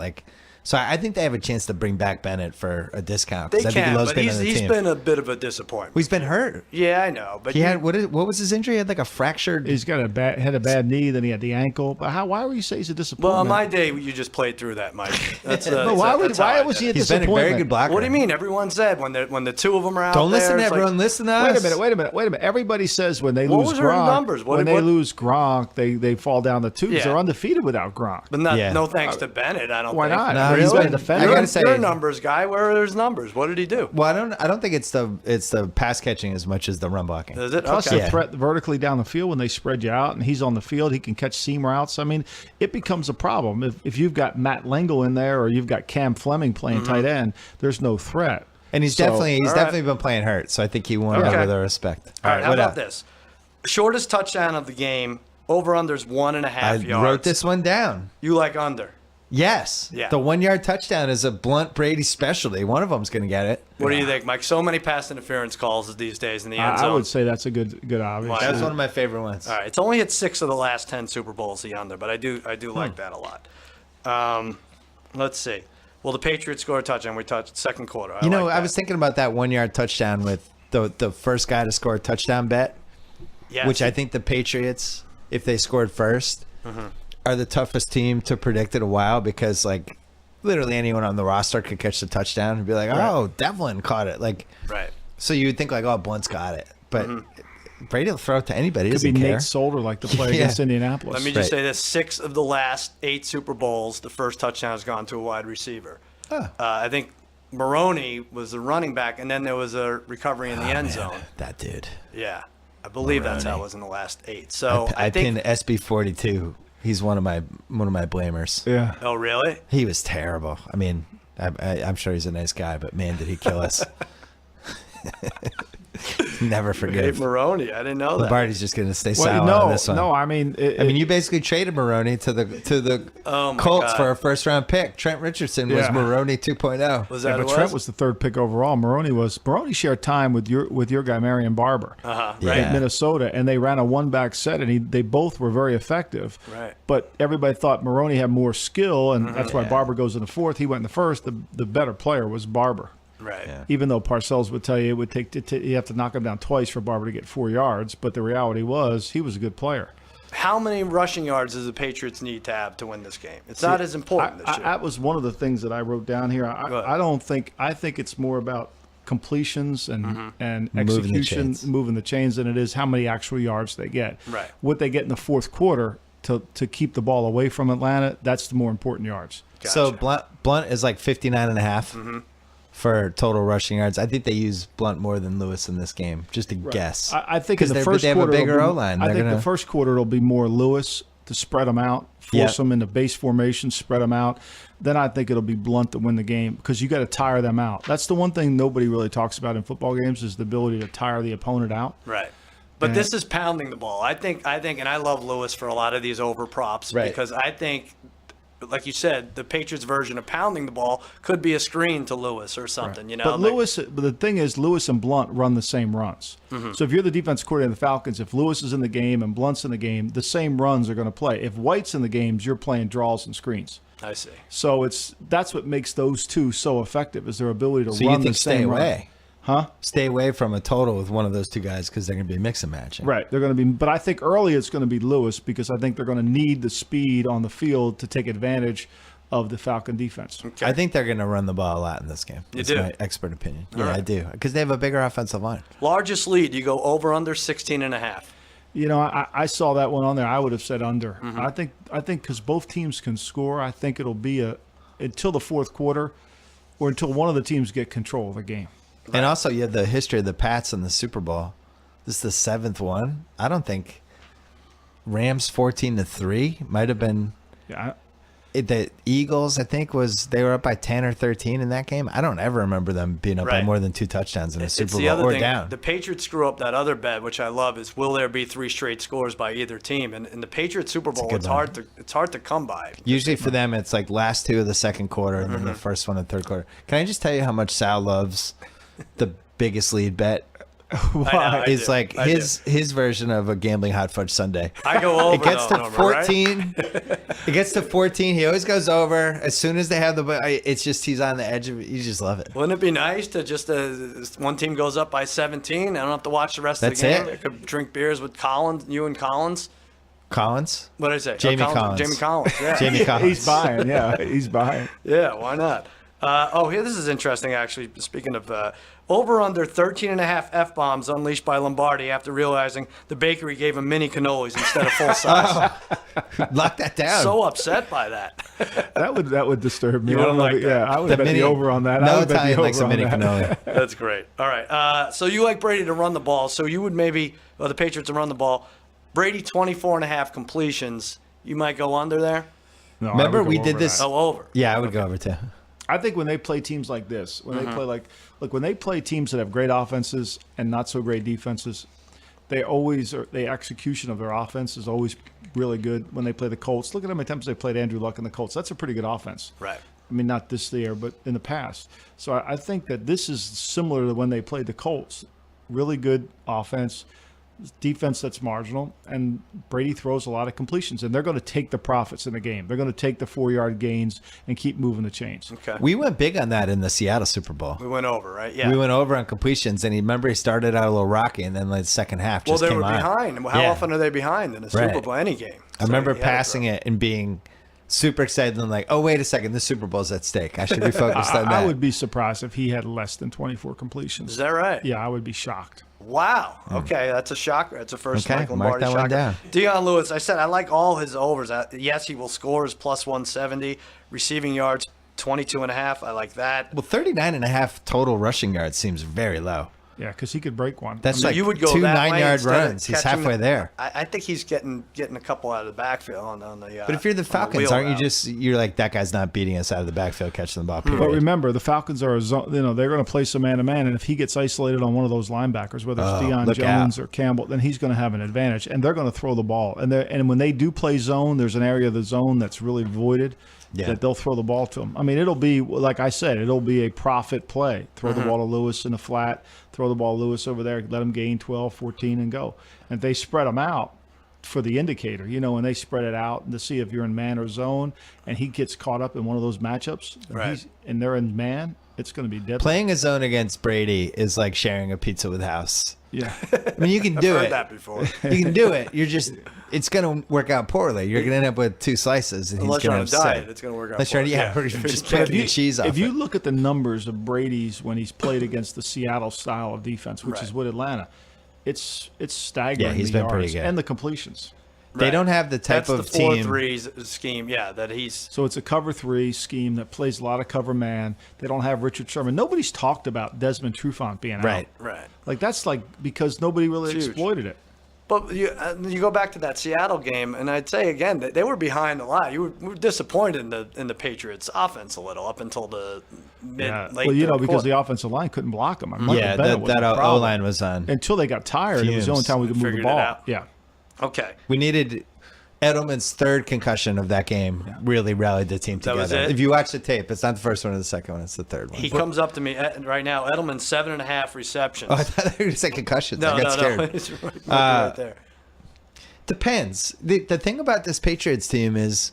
So I think they have a chance to bring back Bennett for a discount. They 'cause I think he can, loves but being on the he's team. been a bit of a disappointment. He's been hurt. Yeah, I know. But He had what was his injury? He had like a fractured. He's got had a bad knee, then he had the ankle. But why would you say he's a disappointment? well, on my day, you just played through that, Mike. That's, But why that's how I was did he a it. He's been a disappointment? very good blocker. What do you mean? Everyone said when the two of them are out Don't listen there, to it's like- everyone. Listen to us. Wait a minute. Everybody says when they What lose was her Gronk, numbers? What- when they what- lose Gronk, they fall down the tubes. Yeah. They're undefeated without Gronk. But not, Yeah. no thanks to Bennett, I don't Why think. not? No, he's really? been a defender. I gotta say- You're a numbers guy. Where are his numbers? What did he do? Well, I don't think it's the pass catching as much as the run blocking. Is it? Plus Okay. the threat vertically down the field when they spread you out and he's on the field, he can catch seam routes. I mean, it becomes a problem. If you've got Matt Lengel in there or you've got Cam Fleming playing Mm-hmm. tight end, there's no threat. And he's So- definitely All right. been playing hurt, so I think he won Okay. over the respect. All right, how what about else? this? Shortest touchdown of the game, over-under's 1.5 I yards. wrote this one down. You like under. Yes. Yeah. The 1 yard touchdown is a blunt Brady specialty. One of them's going to get it. What do you think, Mike? So many pass interference calls these days in the end I zone. would say that's a good obvious. That was one of my favorite ones. All right, it's only hit 6 of the last 10 Super Bowls the under, but I do like that a lot. Let's see. Well, the Patriots scored a touchdown. We touched second quarter. You know, like I that. was thinking about that 1 yard touchdown with the first guy to score a touchdown bet, Yes. which I think the Patriots, if they scored 1st, are the toughest team to predict in a while because, like, literally anyone on the roster could catch the touchdown and be like, oh, Devlin caught it. Like, right. so you would think, like, oh, Blunt's got it. But Brady will throw it to anybody. He Could be doesn't care. Nate Solder like the play Yeah. against Indianapolis. Let me just Right. say this: 6 of the last 8 Super Bowls, the first touchdown has gone to a wide receiver. I think Maroney was the running back, and then there was a recovery in the end zone. That dude. Yeah, I believe that's how it was in the last 8. So I think. pinned SB42. He's one of my blamers. Yeah. Oh, really? He was terrible. I mean, I'm sure he's a nice guy, but man, did he kill us. Never Hey, forgive. Maroney, I didn't know that. Lombardi's just going to stay Well, silent on this one. I mean, You basically traded Maroney to the Oh, my Colts God. for a first round pick. Trent Richardson was Yeah. Maroney 2.0. Was yeah, that but who it Trent was the third pick overall. Maroney shared time with your guy Marion Barber Right. Yeah. in Minnesota, and they ran a one back set, and they both were very effective. Right. But everybody thought Maroney had more skill, and that's why Yeah. Barber goes in the fourth. He went in the first. The better player was Barber. Right. Yeah. Even though Parcells would tell you it would take you have to knock him down twice for Barber to get 4 yards, but the reality was he was a good player. How many rushing yards does the Patriots need to have to win this game? It's not as important this year. That was one of the things that I wrote down here. Go ahead. I think it's more about completions and Moving the execution, chains. moving the chains, than it is how many actual yards they get. Right. What they get in the fourth quarter to keep the ball away from Atlanta, that's the more important yards. So Gotcha. Blunt is like 59 and a half for total rushing yards. I think they use Blunt more than Lewis in this game, just to guess. I think in 'Cause the first they have quarter a bigger it'll be- O-line. I They're think gonna- the first quarter it'll be more Lewis to spread them out, force them into base formation, spread them out. Then I think it'll be Blunt to win the game because you got to tire them out. That's the one thing nobody really talks about in football games is the ability to tire the opponent out. Right. But this is pounding the ball. I think, and I love Lewis for a lot of these over props Right. because I think, like you said, the Patriots' version of pounding the ball could be a screen to Lewis or something. You know, But like- but the thing is, Lewis and Blunt run the same runs. So if you're the defense coordinator of the Falcons, if Lewis is in the game and Blunt's in the game, the same runs are going to play. If White's in the games, you're playing draws and screens. I see. So that's what makes those two so effective is their ability to So run you think the stay same run. away? Huh? Stay away from a total with one of those two guys because they're going to be mix and matching. Right. They're going to be, but I think early it's going to be Lewis because I think they're going to need the speed on the field to take advantage of the Falcon defense. Okay. I think they're going to run the ball a lot in this game. That's do? my expert opinion. All Yeah, right. I do. Because they have a bigger offensive line. Largest lead, you go over under 16.5. You know, I saw that one on there. I would have said under. Mm-hmm. I think because both teams can score, I think it'll be until the fourth quarter or until one of the teams get control of the game. And also, you have the history of the Pats in the Super Bowl. This is the 7th one. I don't think Rams 14-3 might have been. Yeah, The Eagles, I think, they were up by 10 or 13 in that game. I don't ever remember them being up by Right. more than 2 touchdowns in a It's Super the Bowl other or thing. down. The Patriots screw up that other bet, which I love, is will there be 3 straight scores by either team? And in the Patriots Super Bowl, good it's one. hard to come by. Usually for them, it's like last 2 of the second quarter and then Mm-hmm. the first one of the third quarter. Can I just tell you how much Sal loves the biggest lead bet? I It's do. like I do. his version of a gambling hot fudge sundae. I go over. It gets though, to Norma, right? 14. It gets to 14. He always goes over. As soon as they have it's just he's on the edge of it. You just love it. Wouldn't it be nice to just one team goes up by 17? I don't have to watch the rest That's of the game. it. I could drink beers with Collins, you and Collins. Collins? What did I say? Jamie Collins. Jamie Collins. Yeah. Jamie Collins. he's buying. Yeah, he's buying. Yeah, why not? Here, this is interesting, actually. Speaking of over under 13.5 F-bombs unleashed by Lombardi after realizing the bakery him mini cannolis instead of full size. Lock that down. So upset by that. That would disturb me. You I don't wouldn't know. like that. Yeah, I would bet the over on that. I No would bet the Italian likes a over on mini that. cannoli. That's great. All right. So you like Brady to run the ball. So you would maybe, the Patriots to run the ball. Brady 24.5 completions. You might go under there. No, I Remember would go we over did this. that. Oh, over. Yeah, I would go over too. I think when they play teams like this, when they play when they play teams that have great offenses and not so great defenses, the execution of their offense is always really good. When they play the Colts, look at how many times they played Andrew Luck and the Colts. That's a pretty good offense. Right. I mean, not this year, but in the past. So I think that this is similar to when they played the Colts. Really good offense, defense that's marginal, and Brady throws a lot of completions, and they're going to take the profits in the game. They're going to take the 4-yard gains and keep moving the chains. Okay. We went big on that in the Seattle Super Bowl. We went over, right? Yeah. We went over on completions, and he started out a little rocky, and then like the second half Well, just they came were on. behind. How Yeah. often are they behind in a Super Right. Bowl, any game? I remember passing it and being super excited and like, oh, wait a second, the Super Bowl's at stake. I should be focused on that. I would be surprised if he had less than 24 completions. Is that right? Yeah, I would be shocked. Wow. Okay, that's a shocker. That's a first Okay, Mike mark Lombardi that one shocker. down. Deion Lewis, I said I like all his overs. Yes, he will score his plus 170. Receiving yards, 22.5. I like that. Well, 39.5 total rushing yards seems very low. Yeah, because he could break one. That's So like you would go 2 that way 9-yard instead of runs. He's catching halfway there. I think he's getting a couple out of the backfield on the. But if you're the Falcons, wheel aren't you route. you're like, that guy's not beating us out of the backfield catching the ball, period. But remember, the Falcons are a zone. They're going to play some man-to-man, and if he gets isolated on one of those linebackers, whether it's Deion look Jones out. or Campbell, then he's going to have an advantage, and they're going to throw the ball. And when they do play zone, there's an area of the zone that's really voided. Yeah. That they'll throw the ball to him. I mean, it'll be, like I said, it'll be a profit play. Throw the ball to Lewis in the flat, throw the ball to Lewis over there, let him gain 12, 14, and go. And if they spread them out for the indicator, when they spread it out to see if you're in man or zone, and he gets caught up in one of those matchups, Right. and they're in man, it's going to be deadly. Playing a zone against Brady is like sharing a pizza with House. Yeah. I mean, you can do Heard it. that before. You can do it. It's going to work out poorly. You're going to end up with 2 slices, and Unless he's you're going on to a diet, upset. it's going to work out. Unless you're, for us. yeah, we're just If you- picking the cheese off If you it. look at the numbers of Brady's when he's played against the Seattle style of defense, which is Right. with Atlanta, it's staggering. Yeah, he's the been pretty yards good. and the completions. They Right. don't have the type That's of the team. 4-3 scheme. Yeah, that he's. So it's a cover 3 scheme that plays a lot of cover man. They don't have Richard Sherman. Nobody's talked about Desmond Trufant being Right. out. Right. Like that's because nobody really It's huge. exploited it. But you go back to that Seattle game, and I'd say again that they were behind a lot. You were disappointed in the Patriots' offense a little up until the late. Well, third because quarter. the offensive line couldn't block them. Michael Yeah, Bennett was that the O problem. line was on. Until they got tired. It was the only Fumes. time we could move the Figured it ball. out. Yeah. Okay. We needed Edelman's 3rd concussion of that game. Really rallied the team That together. was it? If you watch the tape, it's not the first one or the second one. It's the third one. He comes up to me right now. Edelman 7.5 receptions. Oh, I thought they were going to say concussions. no, I got scared. no. He's right there. Depends. The thing about this Patriots team is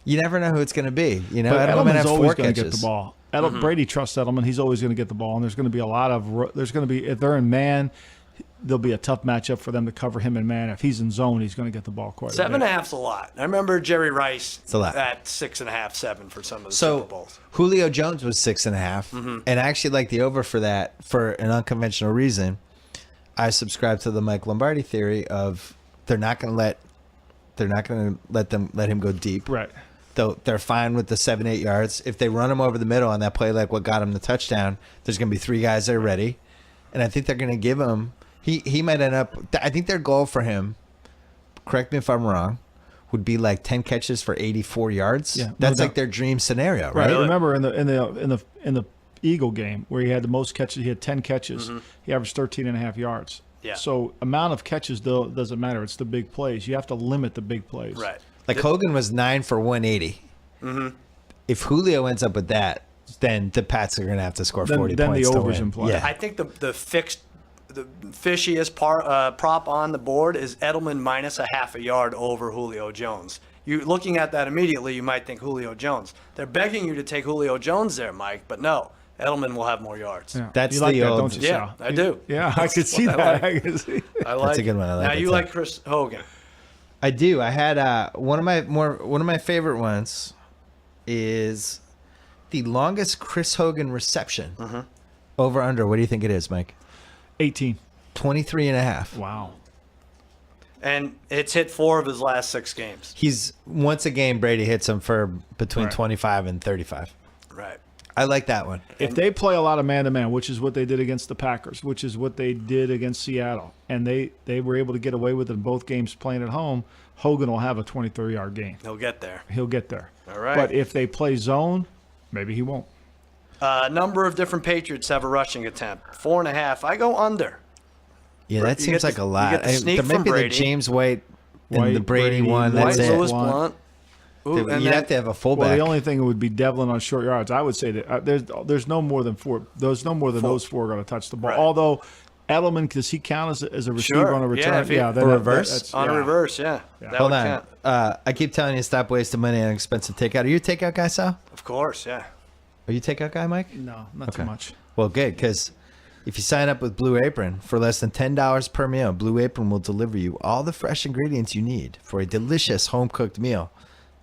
you never know who it's going to be. But Edelman Edelman's had 4 always going to catches. get the ball. Brady trusts Edelman. He's always going to get the ball, and there's going to be if they're in man, there'll be a tough matchup for them to cover him in man. If he's in zone, he's going to get the ball quite a bit. 7.5's a lot. I remember Jerry Rice a lot. at 6.5, 7 for some of the So Super Bowls. Julio Jones was 6.5, and I actually like the over for that for an unconventional reason. I subscribe to the Mike Lombardi theory of they're not going to let him go deep. Right. They're fine with the 7-8 yards. If they run him over the middle on that play, like what got him the touchdown, there's going to be 3 guys that are ready, and I think they're going to give him. He might end up. I think their goal for him, correct me if I'm wrong, would be like 10 catches for 84 yards. Yeah, no That's like doubt. their dream scenario, Right. right? Remember in the Eagle game where he had the most catches, he had 10 catches. He averaged 13.5 yards. Yeah. So amount of catches though doesn't matter. It's the big plays. You have to limit the big plays. Right. Like Hogan was 9 for 180. If Julio ends up with that, then the Pats are going to have to score 40 then points the to over's win. in play. Yeah. I think the fishiest prop on the board is Edelman minus a half a yard over Julio Jones. You looking at that immediately, you might think Julio Jones. They're begging you to take Julio Jones there, Mike, but no. Edelman will have more yards. Yeah. That's you like the that, old- don't you, Yeah, Sal? I do. Yeah, I could see I that. like. I could see. I like a good one. I like now it, you too. like Chris Hogan. I do. I had one of my favorite ones is the longest Chris Hogan reception. Over under. What do you think it is, Mike? 18. 23.5. Wow. And it's hit 4 of his last 6 games. He's once a game Brady hits him for between Right. 25 and 35. Right. I like that one. If they play a lot of man-to-man, which is what they did against the Packers, which is what they did against Seattle, and they were able to get away with it in both games playing at home, Hogan will have a 23-yard game. He'll get there. He'll get there. All right. But if they play zone, maybe he won't. Number of different Patriots have a rushing attempt. 4.5. I go under. Yeah, that You seems get like the- a you lot. get the sneak There might from be Brady. the James White and White, the Brady Brady, one. White, That's White, it. Lewis Blunt. Blunt. Ooh, You'd and have then- to have a Well, fullback. the only thing would be Devlin on short yards. I would say that there's no more than 4. There's no more than those 4 are going to touch the ball. Right. Although Edelman, does he count as a receiver Sure. on a Yeah, return? if he- then A reverse? on a reverse, yeah. That Hold would on. count. I keep telling you to stop wasting money on expensive takeout. Are you a takeout guy, Sal? Of course, yeah. Are you a takeout guy, Mike? No, not too much. Well, good, because if you sign up with Blue Apron for less than $10 per meal, Blue Apron will deliver you all the fresh ingredients you need for a delicious home-cooked meal.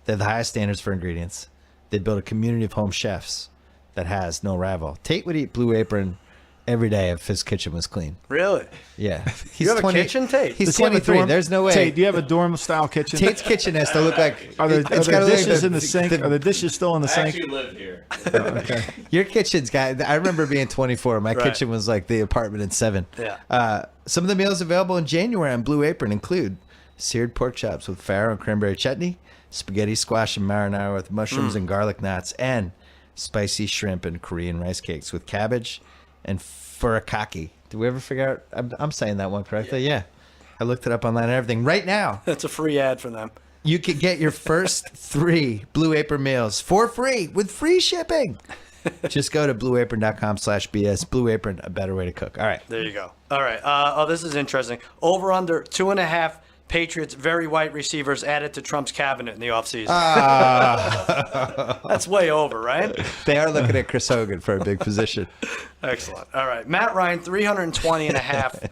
They have the highest standards for ingredients. They build a community of home chefs that has no rival. Tate would eat Blue Apron every day if his kitchen was clean. Really? Yeah. He's have a kitchen, Tate? He's Does he have a 23. dorm? There's no way. Tate, do you have a dorm-style kitchen? Tate's kitchen has to look like... Are there it's gotta look like dishes in the sink? Are the dishes still in the I sink? actually live here. Your kitchen's got. I remember being 24. My Right. kitchen was like the apartment in 7. Yeah. Some of the meals available in January on Blue Apron include seared pork chops with farro and cranberry chutney, spaghetti squash and marinara with mushrooms and garlic knots, and spicy shrimp and Korean rice cakes with cabbage and furikake. Did we ever figure out? I'm saying that one correctly. Yeah. I looked it up online and everything. Right now, That's a free ad for them. you can get your first 3 Blue Apron meals for free with free shipping. Just go to blueapron.com/BS. Blue Apron, a better way to cook. All right. There you go. All right. This is interesting. Over under 2.5 Patriots very white receivers added to Trump's cabinet in the offseason. That's way over, right? They are looking at Chris Hogan for a big position. Excellent. All right. Matt Ryan, 320.5.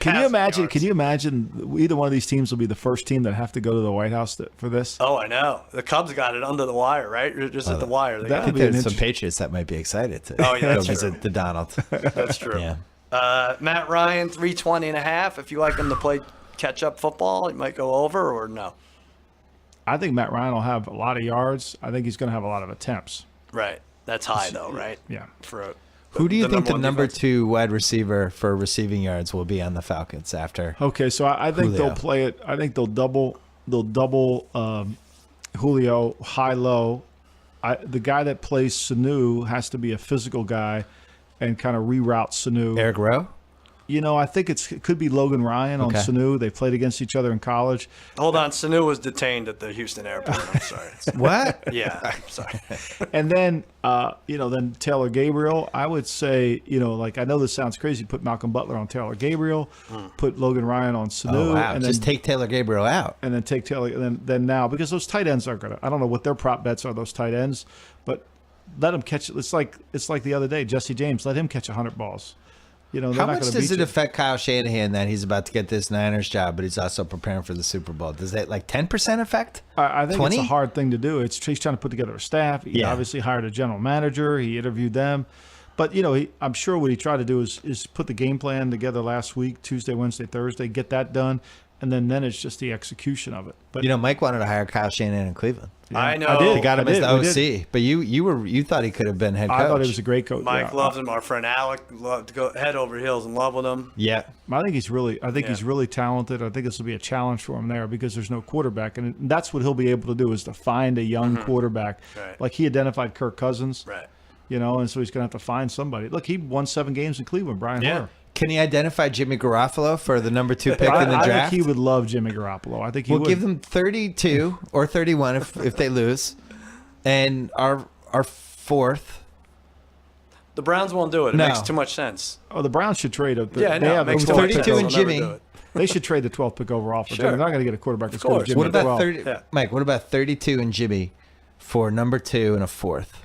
Can you imagine? yards. Can you imagine either one of these teams will be the first team that have to go to the White House for this? Oh, I know. The Cubs got it under the wire, right? Just at the wire. They that got I it. think be an there's some interest- Patriots that might be excited to Oh, yeah, go that's visit the Donald. That's true. Yeah. Matt Ryan, 320.5. If you like him to play catch-up football, he might go over or no. I think Matt Ryan will have a lot of yards. I think he's going to have a lot of attempts. Right. That's high, though, right? Yeah. Who do you think the one number defense? 2 wide receiver for receiving yards will be on the Falcons after? Okay, so I think Julio. they'll play it. I think they'll double Julio high-low. The guy that plays Sanu has to be a physical guy and kind of reroute Sanu. Eric Rowe? You know, I think it could be Logan Ryan on Okay. Sanu. They played against each other in college. Hold on. Sanu was detained at the Houston airport. I'm sorry. What? Yeah, I'm sorry. And then, then Taylor Gabriel. I would say, like I know this sounds crazy. Put Malcolm Butler on Taylor Gabriel. Put Logan Ryan on Sanu. Oh, wow. And Just then, take Taylor Gabriel out. and then take Taylor. And then now because those tight ends aren't gonna. I don't know what their prop bets are. Those tight ends, but let them catch it. It's like the other day. Jesse James. Let him catch 100 balls. You know, they're How not much gonna does beat it you. affect Kyle Shanahan that he's about to get this Niners job, but he's also preparing for the Super Bowl? Does that like 10% effect? I think 20? it's a hard thing to do. He's trying to put together a staff. He Yeah. obviously hired a general manager. He interviewed them. But, you know, I'm sure what he tried to do is put the game plan together last week, Tuesday, Wednesday, Thursday, get that done, and then it's just the execution of it. But You know, Mike wanted to hire Kyle Shanahan in Cleveland. I know. I did. He got him I as did. the We OC, but you thought he could have been head coach. I thought he was a great coach. Mike yeah. loves him. Our friend Alec loved to go head over heels in love with him. Yeah. I think he's really talented. I think this will be a challenge for him there because there's no quarterback, and that's what he'll be able to do is to find a young quarterback. Right. Like he identified Kirk Cousins, Right. you know, and so he's going to have to find somebody. Look, he won 7 games in Cleveland. Brian Yeah. Hoyer. Can he identify Jimmy Garoppolo for the number 2 pick in the I draft? think he would love Jimmy Garoppolo. I think he We'll would. give them 32 or 31 if they lose, and our fourth. The Browns won't do it. It No. makes too much sense. Oh, the Browns should trade it. Yeah, I know. It makes the too much 32 sense. and They'll never Jimmy. do it. They should trade the 12th pick overall for Sure. Jimmy. They're not going to get a quarterback as good course. as Jimmy. What about 12. 30? Yeah. Mike, what about 32 and Jimmy for number 2 and a 4th?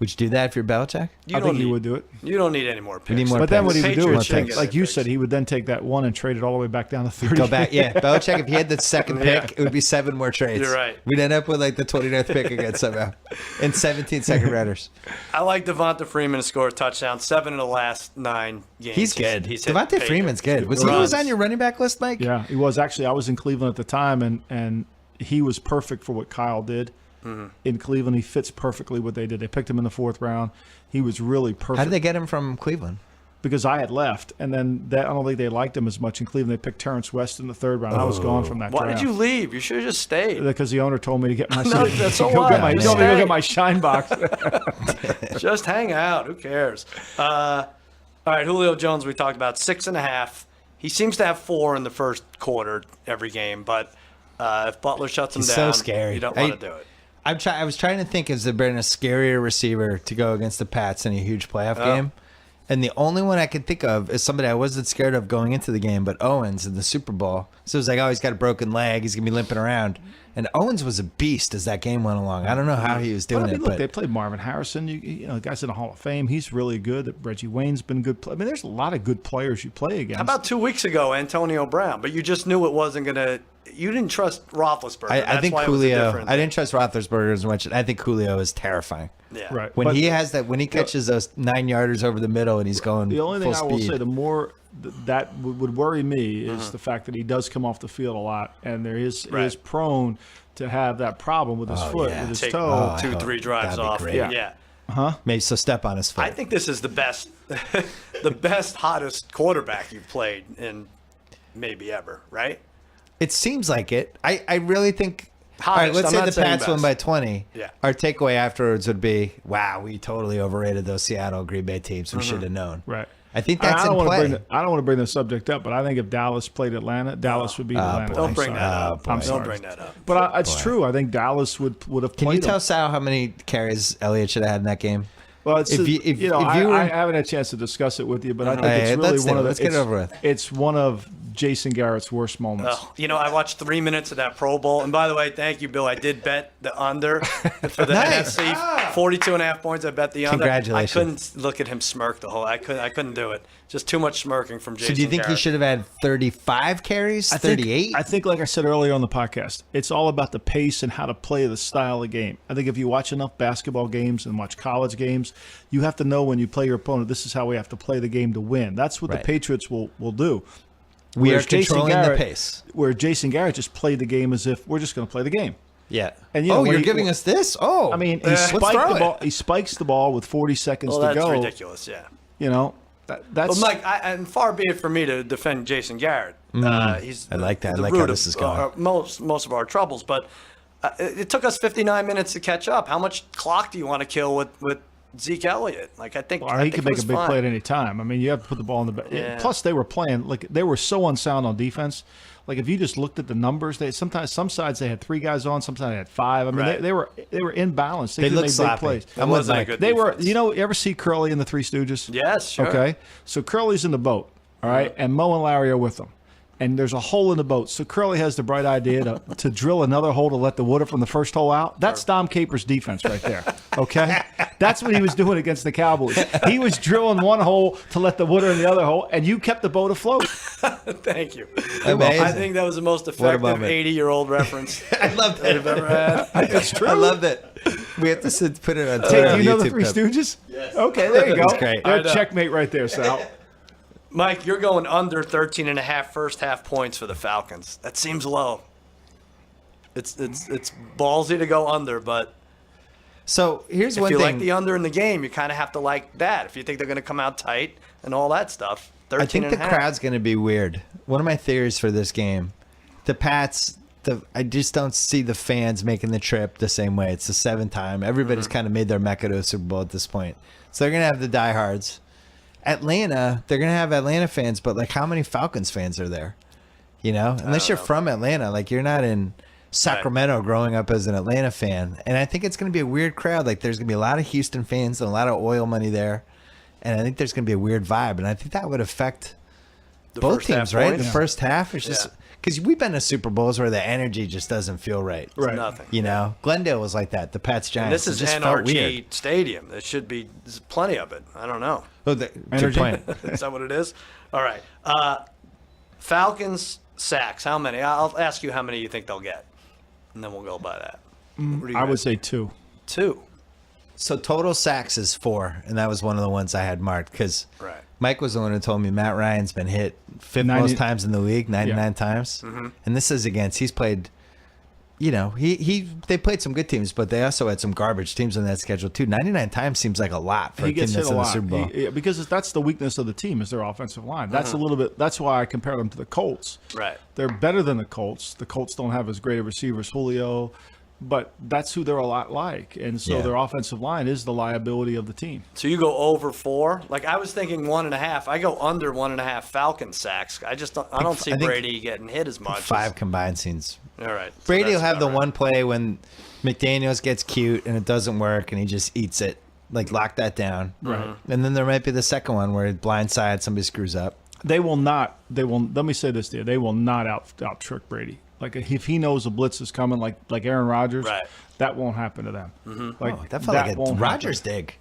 Would you do that if you're Belichick? You I don't think he need- would do it. You don't need any more picks. need more But then what he would do Patriots is shouldn't take, get like any you picks. said, he would then take that one and trade it all the way back down to 30. Go back, yeah. Belichick, if he had the second Yeah. pick, it would be 7 more trades. You're right. We'd end up with like the 29th pick again somehow, and 17 second rounders. I like Devonta Freeman to score a touchdown. 7 in the last 9 games. He's good. He's hit Devontae pay Freeman's dirt. good. Was he Runs. on your running back list, Mike? Yeah, he was. Actually, I was in Cleveland at the time, and he was perfect for what Kyle did in Cleveland. He fits perfectly what they did. They picked him in the 4th round. He was really perfect. How did they get him from Cleveland? Because I had left, and then I don't think they liked him as much in Cleveland. They picked Terrence West in the 3rd round. I was gone from that Why draft. did you leave? You should have just stayed. Because the owner told me to get my No, that's so go what? get my, he Just told me to go stay. get my shine box. Just hang out. Who cares? All right, Julio Jones, we talked about 6.5. He seems to have 4 in the first quarter every game, but if Butler shuts him He's down, so scary. you don't want to do it. I was trying to think, has there been a scarier receiver to go against the Pats in a huge playoff game? And the only one I could think of is somebody I wasn't scared of going into the game, but Owens in the Super Bowl. So it was like, oh, he's got a broken leg. He's going to be limping around. And Owens was a beast as that game went along. I don't know how he was doing But I mean, it. look, But they played Marvin Harrison. You know, the guy's in the Hall of Fame. He's really good. Reggie Wayne's been good. I mean, there's a lot of good players you play against. How about 2 weeks ago, Antonio Brown? But you just knew it wasn't going to – you didn't trust Roethlisberger. I That's think why it was a Julio, different I didn't trust Roethlisberger as much. I think Julio is terrifying. Yeah. Right. When But he has that, when he catches those 9-yarders over the middle and he's going the only full thing I will speed. say, the more that would worry me is the fact that he does come off the field a lot, and he is prone to have that problem with his foot, yeah. with his Take toe. 2-3 drives that'd be off. great. Yeah. Maybe so step on his foot. I think this is the best, the best, hottest quarterback you've played in maybe ever, right? It seems like it. I really think. All Hottest, right, let's I'm say not the saying Pats won best. by 20. Yeah. Our takeaway afterwards would be, wow, we totally overrated those Seattle Green Bay teams. We should have known. Right. I think that's I don't in want play. to bring I don't want to bring the subject up, but I think if Dallas played Atlanta, Dallas would beat Atlanta. Don't I'm bring sorry. that up. boy. I'm Don't sorry. Don't bring that up. But it's true. I think Dallas would have Can played you tell them. Sal how many carries Elliott should have had in that game? Well, it's if you- if you were- I haven't had a chance to discuss it with you, but I think Hey, it's really let's one do it. of the, Let's get it over with. It's one of Jason Garrett's worst moments. Oh, you know, I watched 3 minutes of that Pro Bowl. And by the way, thank you, Bill. I did bet the under for the Nice. NFC. 42.5 points. I bet the under. Congratulations. I couldn't look at him smirk the whole. I couldn't do it. Just too much smirking from Jason. So do you think he Garrett. should have had 35 carries? 38? I think, like I said earlier on the podcast, it's all about the pace and how to play the style of game. I think if you watch enough basketball games and watch college games, you have to know when you play your opponent, this is how we have to play the game to win. That's what Right. the Patriots will do. we are Whereas Jason controlling the Garrett- pace. Where Jason Garrett just played the game as if we're just going to play the game. Yeah. And, you know, when you're he- giving us this? Oh. I mean, he let's spiked throw the it. ball. He spikes the ball with 40 seconds Well, to that's go. ridiculous. Yeah. You know, that's But Mike, and far be it for me to defend Jason Garrett. He's I like that. I the like how root this of, is going. most of our troubles, but it took us 59 minutes to catch up. How much clock do you want to kill with Zeke Elliott? Like I think Or he could it make a was big fine. play at any time. I mean, you have to put the ball in the back. Yeah. Plus, they were playing like they were so unsound on defense. Like if you just looked at the numbers, some sides they had 3 guys on, some sides they had 5. I mean, Right. they were imbalanced. They couldn't look make big sloppy. plays. I'm with wasn't a Mike. good They were, defense. you know, you ever see Curly in the Three Stooges? Yes, sure. Okay, so Curly's in the boat, all right, and Mo and Larry are with them. And there's a hole in the boat. So Curly has the bright idea to drill another hole to let the water from the first hole out. That's Dom Capers' defense right there. Okay, that's what he was doing against the Cowboys. He was drilling one hole to let the water in the other hole, and you kept the boat afloat. Thank you. Amazing. I think that was the most effective moment. 80-year-old reference I love that. I've ever had. It's true. I love that. We have to put it on Hey, Twitter. do you know the YouTube Three clip. Stooges? Yes. Okay, there you go. That's great. They're I know. checkmate right there, Sal. Mike, you're going under 13.5 first half points for the Falcons. That seems low. It's ballsy to go under, but So here's if one you thing. like the under in the game, you kind of have to like that. If you think they're going to come out tight and all that stuff, 13 I think and the a half. crowd's going to be weird. One of my theories for this game, the Pats, I just don't see the fans making the trip the same way. It's the seventh time. Everybody's kind of made their Mecca to a Super Bowl at this point. So they're going to have the diehards. Atlanta, they're going to have Atlanta fans, but like how many Falcons fans are there? You know, unless you're from Atlanta, like you're not in Sacramento growing up as an Atlanta fan. And I think it's going to be a weird crowd. Like there's going to be a lot of Houston fans and a lot of oil money there. And I think there's going to be a weird vibe. And I think that would affect both first half teams, right? points? The first half is just because we've been to Super Bowls where the energy just doesn't feel right. Right. Nothing. You know, Glendale was like that. The Pats And Giants. this is it just felt weird. NRG Stadium. There should be there's plenty of it. I don't know. Oh, good Energy. point. Is that what it is? All right. Falcons sacks. How many? I'll ask you how many you think they'll get, and then we'll go by that. What do you I would guys- say 2. 2. So total sacks is 4, and that was one of the ones I had marked because Right. Mike was the one who told me Matt Ryan's been hit 5th 90 most times in the league, 99 Yeah. times, Mm-hmm. and this is against. He's played. You know, they played some good teams, but they also had some garbage teams on that schedule too. 99 times seems like a lot for He a team gets hit that's a in the lot Super Bowl. because that's the weakness of the team is their offensive line. That's a Uh-huh. little bit. That's why I compare them to the Colts. Right. They're better than the Colts. The Colts don't have as great a receiver as Julio, but that's who they're a lot like, and so Yeah. their offensive line is the liability of the team. So you go over 4. Like I was thinking 1.5. I go under 1.5 Falcon sacks. I don't see I think Brady getting hit as much. 5 combined scenes. All right. So Brady will that's have the about right. one play when McDaniels gets cute and it doesn't work and he just eats it. Like lock that down. Right. And then there might be the second one where it blindside somebody screws up. They will not. They will. Let me say this to you. They will not out trick Brady. Like if he knows a blitz is coming, like Aaron Rodgers, Right. that won't happen to them. Like Oh, that felt like a won't Rodgers happen. dig.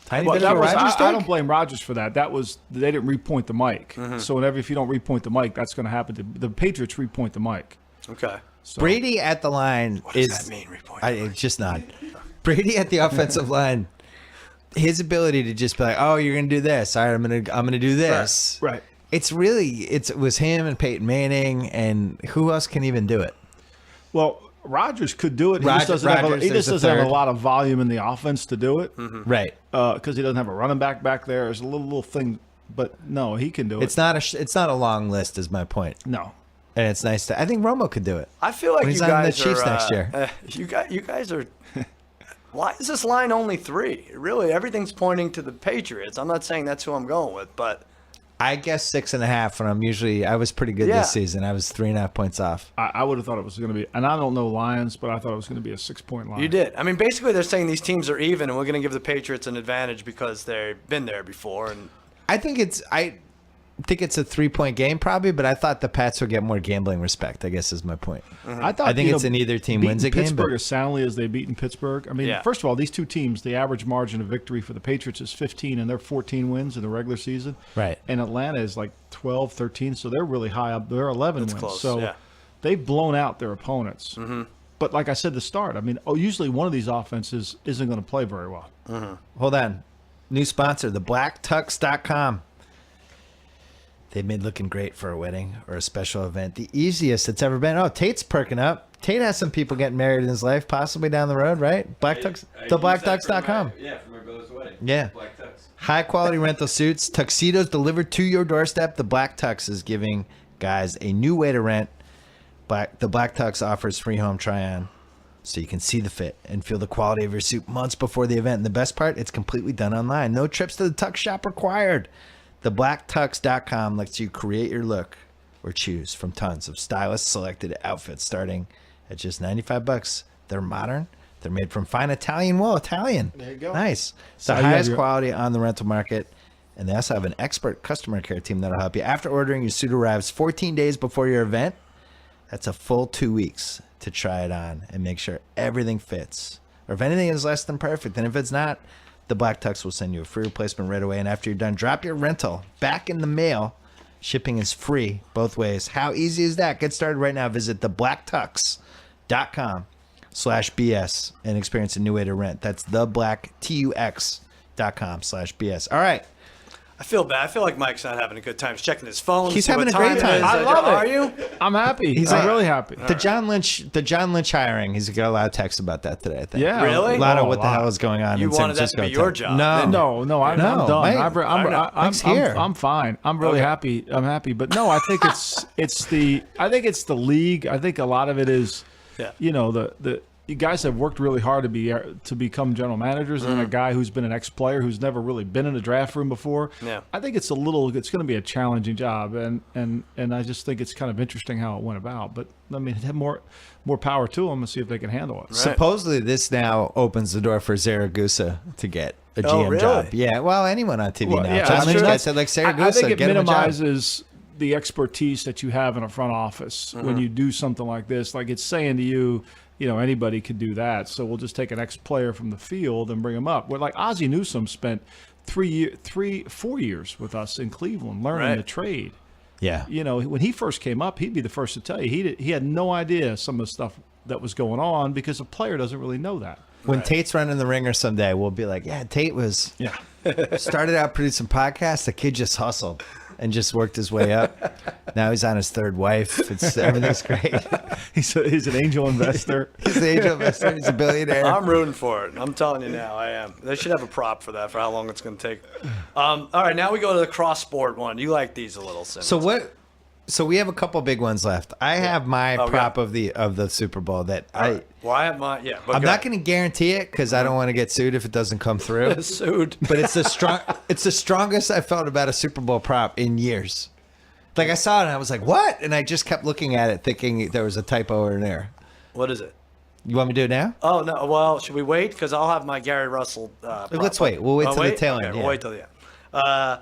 Tiny Well, bit that of a was, Rodgers I dig? don't blame Rodgers for that. That was they didn't repoint the mic. So whenever if you don't repoint the mic, that's going to happen. The Patriots repoint the mic. Okay. So, Brady at the line What does is that mean? Repoint. it's just not. Brady at the offensive line, his ability to just be like, "Oh, you're gonna do this. All right, I'm gonna do this." Right. It's really it was him and Peyton Manning, and who else can even do it? Well, Rodgers could do it. He Rodgers- just doesn't, have, Rodgers, he just there's a doesn't have a third. lot of volume in the offense to do it Right. because he doesn't have a running back there. There's a little thing, but no, he can do it. It's not a long list, is my point, No. and it's nice to. I think Romo could do it. I feel like When you he's on the guys Chiefs are, next year. You guys are. Why is this line only 3? Really, everything's pointing to the Patriots. I'm not saying that's who I'm going with, but I guess 6.5, and I was pretty good Yeah. this season. I was 3.5 points off. I would have thought it was going to be, and I don't know Lions, but I thought it was going to be a 6-point line. you did. I mean, basically, they're saying these teams are even, and we're going to give the Patriots an advantage because they've been there before. And I think it's a 3-point game probably, but I thought the Pats would get more gambling respect. I guess is my point. I thought. I think you it's know, an either team beating wins a game, Pittsburgh but- as soundly as they beat in Pittsburgh. I mean, Yeah. first of all, these two teams, the average margin of victory for the Patriots is 15, and they're 14 wins in the regular season. Right. And Atlanta is like 12, 13, so they're really high up. They're 11 That's wins. close, So yeah. they've blown out their opponents. But like I said at the start, I mean, usually one of these offenses isn't going to play very well. Hold on. New sponsor, thebblacktux.com. They've made looking great for a wedding or a special event. The easiest it's ever been. Oh, Tate's perking up. Tate has some people getting married in his life, possibly down the road, right? Black Tux, thebblacktux.com. Yeah, for my brother's wedding. Yeah. Black Tux. High quality rental suits, tuxedos delivered to your doorstep. The Black Tux is giving guys a new way to rent. The Black Tux offers free home try-on, so you can see the fit and feel the quality of your suit months before the event. And the best part, it's completely done online. No trips to the Tux shop required. TheBlackTux.com lets you create your look or choose from tons of stylist selected outfits starting at just $95. They're modern. They're made from fine Italian wool. Italian. There you go. Nice. It's So the you have highest your- quality on the rental market. And they also have an expert customer care team that'll help you. After ordering, your suit arrives 14 days before your event. That's a full 2 weeks to try it on and make sure everything fits. or if anything is less than perfect, and if it's not, the Black Tux will send you a free replacement right away. And after you're done, drop your rental back in the mail. Shipping is free both ways. How easy is that? Get started right now. Visit thebblacktux.com/BS and experience a new way to rent. That's thebblacktux.com/BS. All right. I feel bad. I feel like Mike's not having a good time. He's checking his phone. He's see having what a great it is. time. I love it. Are you? I'm happy. He's I'm like- really happy. The John Lynch hiring. He's got a lot of texts about that today, I think. Yeah. Really? A lot of Oh, what the hell is going on You in San wanted that to Francisco. be your tech. job, No. didn't you? No, I'm done. Mike- I'm here. I'm fine. I'm really happy. I'm happy. But no, I think it's the league. I think a lot of it is, Yeah. you know, the you guys have worked really hard to become general managers, and a guy who's been an ex-player who's never really been in a draft room before. Yeah. I think it's going to be a challenging job, and I just think it's kind of interesting how it went about. But I mean, have more power to them and see if they can handle it. Right. Supposedly, this now opens the door for Zaragoza to get a GM really? job. Yeah, well, anyone on TV Well, now. yeah, John that's Lynch true. guy said, like, Zaragoza, I think it get him a job. minimizes the expertise that you have in a front office when you do something like this. Like, it's saying to you, you know, anybody could do that. So we'll just take an ex-player from the field and bring him up. Well, like Ozzie Newsome spent 4 years with us in Cleveland learning Right. the trade. Yeah. You know, when he first came up, he'd be the first to tell you he had no idea some of the stuff that was going on because a player doesn't really know that. When Tate's running the ringer someday, we'll be like, yeah, Tate started out producing podcasts. The kid just hustled and just worked his way up. Now he's on his third wife. Everything's great. He's an angel investor. He's an angel investor. He's a billionaire. I'm rooting for it. I'm telling you now, I am. They should have a prop for that, for how long it's going to take. All right, now we go to the cross-sport one. You like these a little, Simmons. So what? So we have a couple big ones left. I have my prop of the Super Bowl that Well, I have my, yeah. But I'm not going to guarantee it because I don't want to get sued if it doesn't come through. sued. But it's the strongest I felt about a Super Bowl prop in years. Like, I saw it and I was like, what? And I just kept looking at it thinking there was a typo or an error. What is it? You want me to do it now? Oh, no. Well, should we wait? Because I'll have my Gary Russell prop. Let's wait. We'll wait till the tail end. Okay, Yeah. we'll wait till the end.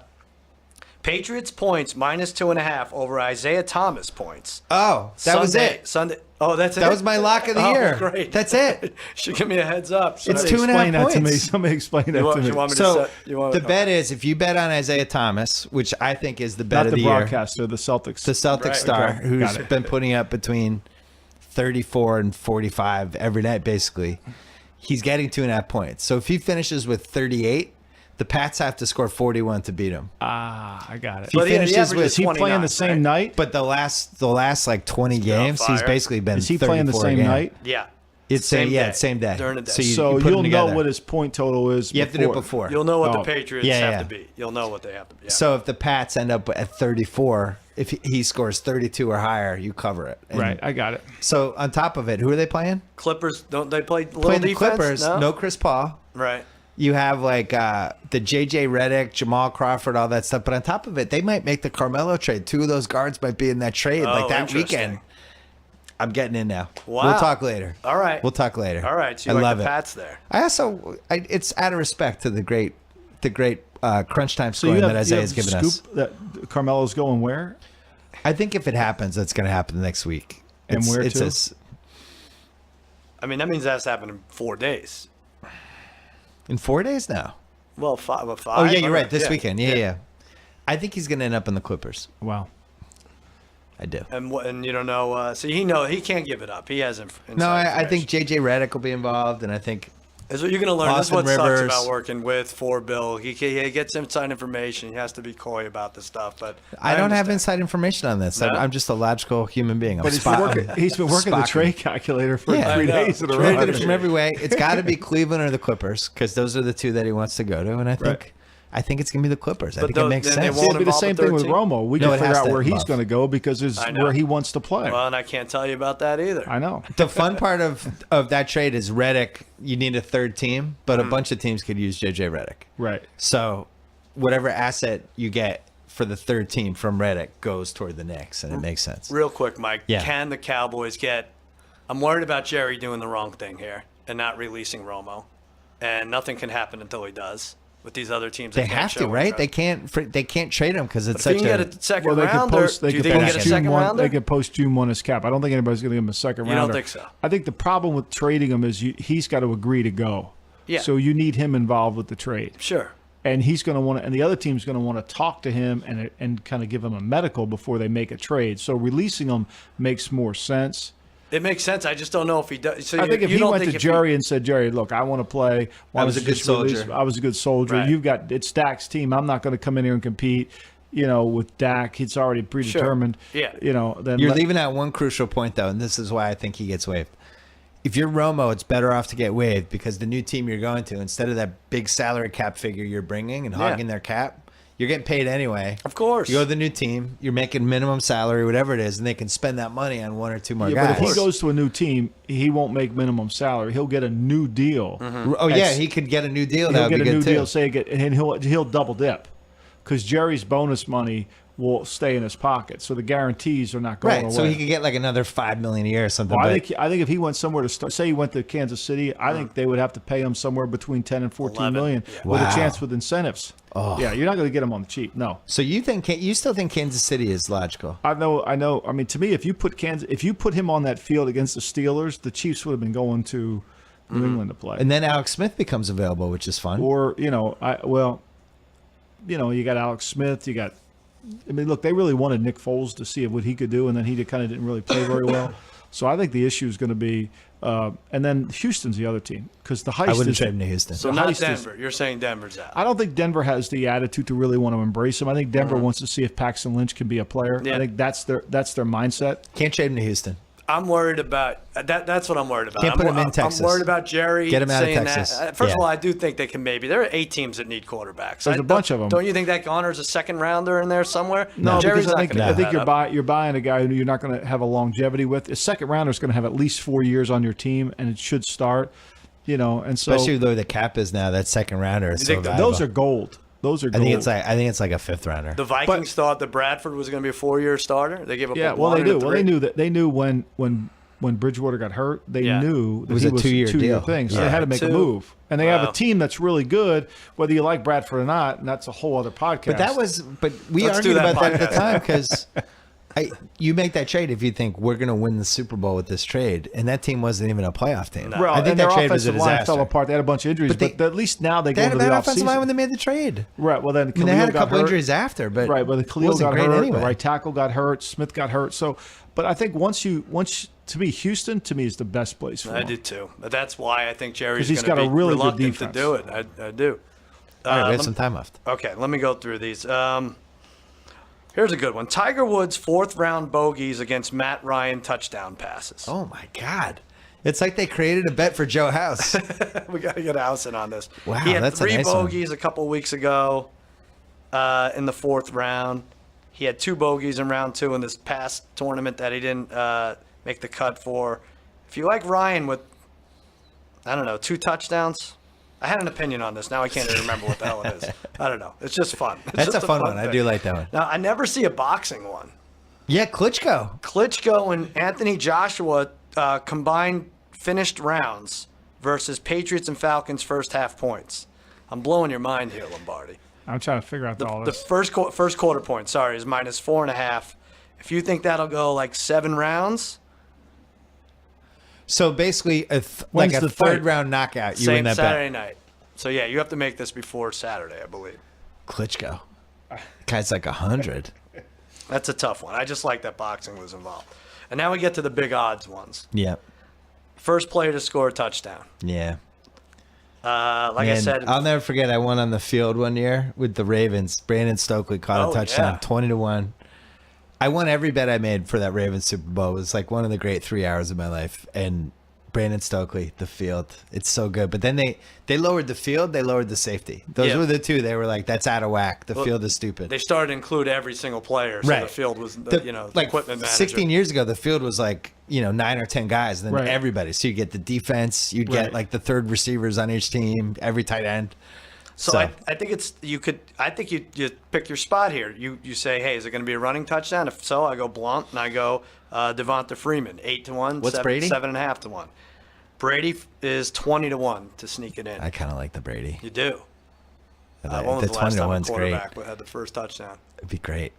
Patriots points -2.5 over Isaiah Thomas points. Oh, that was Sunday- it. Sunday. Oh, that's it. That was my lock of the year. Great. That's it. Should give me a heads up. It's Somebody- 2.5 Explain that to me. points. Somebody explain that You want, to me. you want me to So set, you want, the bet is if you bet on Isaiah Thomas, which I think is the bet Not of the the year, broadcaster, the Celtics. the Celtic Right. star, Okay. who's Got it. been putting up between 34 and 45 every night, basically. He's getting 2.5 points. So if he finishes with 38, the Pats have to score 41 to beat him. I got it. He But he finishes averages with- Is he playing 29, the same right? night? But the last like 20 games, he's fire. basically been. Is he playing the 34 same game. night? Yeah. It's Same day. same day. During the day. So So you put them you'll know together. what his point total is. You have to do it before. You'll know what the Oh. Patriots Yeah, have yeah. to be. You'll know what they have to be. Yeah. So if the Pats end up at 34, if he scores 32 or higher, you cover it. And Right, I got it. So on top of it, who are they playing? Clippers, don't they play little Playing the defense? Clippers. No Chris Paul. Right. You have like the JJ Redick, Jamal Crawford, all that stuff. But on top of it, they might make the Carmelo trade. Two of those guards might be in that trade. Oh, like that interesting. weekend. I'm getting in now. Wow. We'll talk later. All right. We'll talk later. All right. So you I like love the it. Pats there. I also, it's out of respect to the great crunch time So you scoring have, that Isaiah's given us. scoop that Carmelo's going where? I think if it happens, that's going to happen next week. And where to? I mean, that means that's happened in 4 days. In 4 days now. Well, five. Oh, yeah, you're right. This Yeah. weekend. Yeah. I think he's going to end up in the Clippers. Wow. I do. And you don't know. So he can't give it up. He has inside No, I information. think JJ Redick will be involved, and I think That's what you're going to learn. Austin That's what Rivers. sucks about working for Bill. He gets inside information. He has to be coy about this stuff. But I don't have understand. inside information on this. No? I'm just a logical human being. I'm But he's been working the Spock. trade calculator for Yeah. 3 I know. days in a Looked at row. it from every way. It's got to be Cleveland or the Clippers because those are the two that he wants to go to, and I think it's gonna be the Clippers. I But think it makes then they sense. See, it'd be the involve same the thing with 13? Romo. We No, can it figure has out to where he's involve. going to go because it's I know. where he wants to play. Well, and I can't tell you about that either. I know. The fun part of that trade is Redick. You need a third team, but a bunch of teams could use JJ Redick. Right. So whatever asset you get for the third team from Redick goes toward the Knicks, and it makes sense. Real quick, Mike. Yeah. Can the Cowboys get? I'm worried about Jerry doing the wrong thing here and not releasing Romo, and nothing can happen until he does. with these other teams. They can't have show to, right? interest. They can't trade him because it's If you such can a. get a second Well, they could rounder, post. They do you could think you post get a second June 1. rounder? They could post June 1 as cap. I don't think anybody's going to give him a second You rounder. don't think so? I think the problem with trading him is he's got to agree to go. Yeah. So you need him involved with the trade. Sure. And he's going to want to, and the other team's going to want to talk to him and kind of give him a medical before they make a trade. So releasing him makes more sense. It makes sense. I just don't know if he does. So I think if you he don't went think to if Jerry and said, Jerry, look, I want to play. Why was don't a you good just release soldier. me? I was a good soldier. Right. It's Dak's team. I'm not going to come in here and compete. With Dak, it's already predetermined. Sure. Yeah. Then You're leaving out one crucial point, though, and this is why I think he gets waived. If you're Romo, it's better off to get waived because the new team you're going to, instead of that big salary cap figure you're bringing and hogging their cap, you're getting paid anyway. Of course. You go to the new team, you're making minimum salary, whatever it is, and they can spend that money on one or two more But guys. if he goes to a new team, he won't make minimum salary. He'll get a new deal. Oh, yeah, he could get a new deal. That He'll would get be a new good, too. deal, and he'll double dip because Jerry's bonus money will stay in his pocket. So the guarantees are not going away. Right, so he could get like another $5 million a year or something. Well, but I think if he went somewhere to start, say he went to Kansas City, I think they would have to pay him somewhere between 10 and 14 11. million Yeah. with a Wow. chance with incentives. Oh. Yeah, you're not going to get him on the cheap. No. So you still think Kansas City is logical? I know. I mean, to me, if you put him on that field against the Steelers, the Chiefs would have been going to New England to play. And then Alex Smith becomes available, which is fun. Or you got Alex Smith. Look, they really wanted Nick Foles to see what he could do, and then he kind of didn't really play very well. So I think the issue is going to be, and then Houston's the other team because the heist I wouldn't is trade him to Houston. So the not heist is- Denver. You're saying Denver's out. I don't think Denver has the attitude to really want to embrace him. I think Denver wants to see if Paxton Lynch can be a player. Yeah. I think that's their mindset. Can't trade him to Houston. I'm worried about that. That's what I'm worried about. Can't put him in I'm Texas. worried about Jerry. Get him out of saying Texas. That. First Yeah. of all, I do think they can maybe. There are 8 teams that need quarterbacks. There's a bunch of them. Don't you think that honors a second rounder in there somewhere? No, Jerry's because not I think, gonna I give think that up. you're buying a guy who you're not going to have a longevity with. A second rounder is going to have at least 4 years on your team, and it should start. And so Especially though the cap is now that second rounder is You so think valuable. those are gold. Those are I gold. think it's like a fifth rounder. The Vikings thought that Bradford was going to be a 4-year starter. They gave up. Yeah, a well, 1 they and a do. Well, 3. they knew that. They knew when Bridgewater got hurt, they Yeah. knew that was he a was two-year a 2-year deal. thing. So Yeah. they had to make a 2. move, and they have Wow. a team that's really good, whether you like Bradford or not. And that's a whole other podcast. But we Let's argued do that about that at the podcast. time because you make that trade if you think we're going to win the Super Bowl with this trade, and that team wasn't even a playoff team. No. Well, I think and that their trade was a offensive line fell disaster. apart. They had a bunch of injuries, But but at least now they They go had to a the bad offensive line offseason. when they made the trade. Right. Well, then I mean, they Khalil had a got couple hurt. injuries after, but Right, but Khalil wasn't got great hurt. anyway. The right tackle got hurt. Smith got hurt. So, but I think once to me, Houston to me is the best place for I him. do too. But that's why I think Jerry's 'Cause he's going to got a be really good reluctant to defense. do it. I do. All right, we have lem- some time left. Okay, let me go through these. Here's a good one. Tiger Woods' 4th-round bogeys against Matt Ryan touchdown passes. Oh my God! It's like they created a bet for Joe House. We got to get House in on this. Wow, he had that's a 3 nice one. bogeys a couple weeks ago in the 4th round. He had 2 bogeys in round 2 in this past tournament that he didn't make the cut for. If you like Ryan with, 2 touchdowns, I had an opinion on this. Now I can't even remember what the hell it is. I don't know. It's just fun. It's That's just a fun one. I thing. do like that one. Now, I never see a boxing one. Yeah, Klitschko. Klitschko and Anthony Joshua combined finished rounds versus Patriots and Falcons first half points. I'm blowing your mind here, Lombardi. I'm trying to figure out all The this. first quarter point, sorry, is -4.5. If you think that'll go like 7 rounds, So basically, When's like a the fight? third round knockout, you win same that Saturday bet. night. So yeah, you have to make this before Saturday, I believe. Klitschko. Guy's like 100. That's a tough one. I just like that boxing was involved. And now we get to the big odds ones. Yeah. First player to score a touchdown. Yeah. Like I Man, said, I'll never forget. I won on the field one year with the Ravens. Brandon Stokely caught Oh, a touchdown, yeah. 20-1. I won every bet I made for that Ravens Super Bowl. It was like one of the great 3 hours of my life. And Brandon Stokely, the field, it's so good. But then they lowered the field, they lowered the safety. Those Yeah. were the two. They were like, that's out of whack. The Well, field is stupid. they started to include every single player. So Right. the field was, The- the like equipment manager. 16 years ago, the field was like 9 or 10 guys, and then Right. everybody. So you get the defense, you'd Right. get like the third receivers on each team, every tight end. So I think you pick your spot here. You say, hey, is it going to be a running touchdown? If so, I go Blount and I go Devonta Freeman, 8-1. What's Brady? 7.5-1. Brady is 20-1 to sneak it in. I kind of like the Brady. You do. When was The the last 20 to time a 1's great. quarterback had the first touchdown? It'd be great.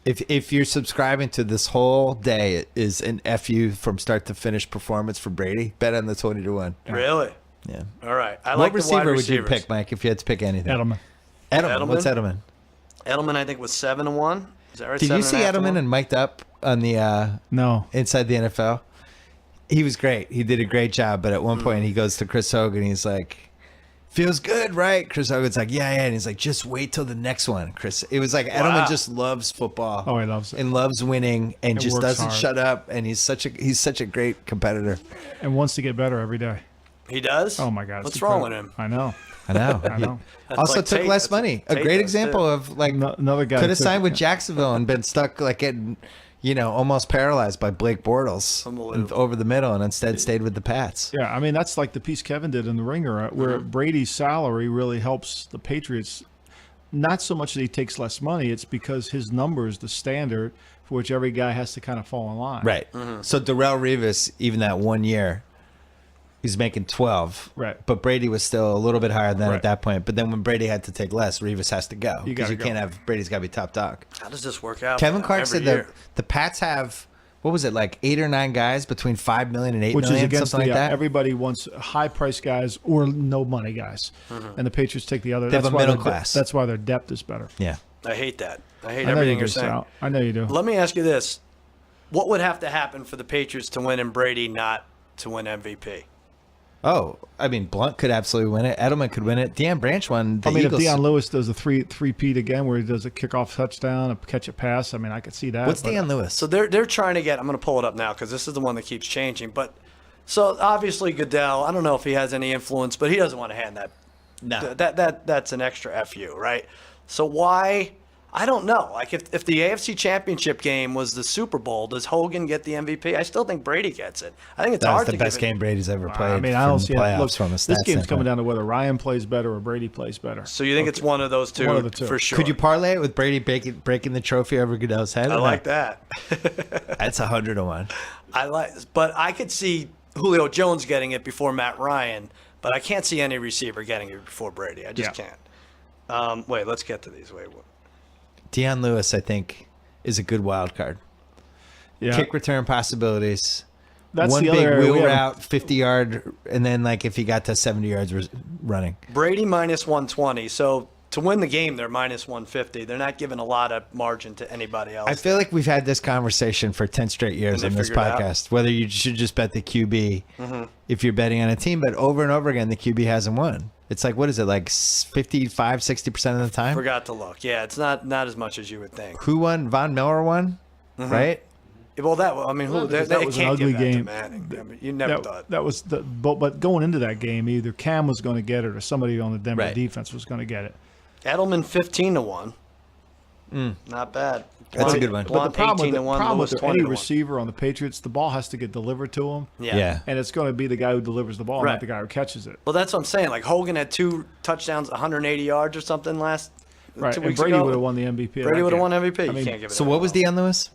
If you're subscribing to this whole day is an FU from start to finish performance for Brady, bet on the 20 to 1. Really? Yeah. All right. I What like the wide receiver would you receivers. pick, Mike, if you had to pick anything? Edelman. Edelman. What's Edelman? Edelman, I think, was 7 to 1. Is that right? Did you see 7.5 to Edelman 1? and mic'd up on the No. inside the NFL? He was great. He did a great job. But at one point, he goes to Chris Hogan. He's like, "Feels good, right?" Chris Hogan's like, "Yeah, yeah." And he's like, "Just wait till the next one." It was like Edelman just loves football. Oh, he loves it. and loves winning, and just works doesn't hard. shut up. And he's such a great competitor. And wants to get better every day. He does? Oh, my God. What's it's wrong with incredible. him? I know. I know. I know. Also like took Tate. less That's money. A Tate great does, example too. of like Another guy could have took- signed with Jacksonville and been stuck like getting, almost paralyzed by Blake Bortles Unbelievable. over the middle, and instead stayed with the Pats. Yeah, I mean, that's like the piece Kevin did in the Ringer, where Brady's salary really helps the Patriots. Not so much that he takes less money, it's because his number is the standard for which every guy has to kind of fall in line. Right. So Darrelle Revis, even that 1 year, he's making 12. Right. But Brady was still a little bit higher than Right. at that point. But then when Brady had to take less, Revis has to go. You Because gotta you go. can't have Brady's got to be top dog. How does this work out? Kevin for Clark them said every year? that the Pats have, what was it, like 8 or 9 guys between $5 million and $8 Which million, is against something the, like that? everybody wants high-priced guys or no-money guys. And the Patriots take the other. They have That's a why middle their class. That's why their depth is better. Yeah. I hate that. I hate I know everything you you're do, saying. Sal. I know you do. Let me ask you this. What would have to happen for the Patriots to win and Brady not to win MVP? Oh, I mean, Blunt could absolutely win it. Edelman could win it. Deion Branch won the I mean, Eagles. if Deion Lewis does a three-peat again, where he does a kickoff touchdown, a catch a pass, I mean, I could see that. What's but- Deion Lewis? So they're trying to get. I'm going to pull it up now because this is the one that keeps changing. But so obviously Goodell. I don't know if he has any influence, but he doesn't want to hand that. No. That's an extra fu, right? So why? I don't know. Like if the AFC Championship game was the Super Bowl, does Hogan get the MVP? I still think Brady gets it. I think it's That was hard the to best give it. game Brady's ever played. I mean, I from don't the see it. playoffs Look, from a this stats game's coming standpoint. down to whether Ryan plays better or Brady plays better. So you think it's one of those two, One of the two. for sure? Could you parlay it with Brady breaking the trophy over Goodell's head? I or like not? that. That's 100 to 1. But I could see Julio Jones getting it before Matt Ryan, but I can't see any receiver getting it before Brady. I just can't. Wait, let's get to these. Wait. Deion Lewis, I think, is a good wild card. Yeah, Kick return possibilities. that's One the big other area wheel we haven't- route, 50-yard, and then like if he got to 70 yards running. Brady minus 120. So to win the game, they're minus 150. They're not giving a lot of margin to anybody else. I feel like we've had this conversation for 10 straight years And on they this figured it out. podcast, whether you should just bet the QB if you're betting on a team, but over and over again, the QB hasn't won. It's like, what is it, like 55, 60% of the time? Forgot to look. Yeah, it's not as much as you would think. Who won? Von Miller won, right? Well, who? because They that was an can't ugly give that to game. Manning. I mean, you never That, thought. that was the but going into that game, either Cam was going to get it or somebody on the Denver Right. defense was going to get it. Edelman 15 to 1. Not bad. That's a good one. But Blunt, the problem 18 with, to 1. with Lewis, any 20 to 1. receiver on the Patriots, the ball has to get delivered to him, Yeah. and it's going to be the guy who delivers the ball, Right. not the guy who catches it. Well, that's what I'm saying. Like Hogan had 2 touchdowns, 180 yards or something last. Right, 2 and weeks Brady ago. would have won the MVP. of Brady that would have game. won MVP. I mean, you can't give it. So what was Deion Lewis?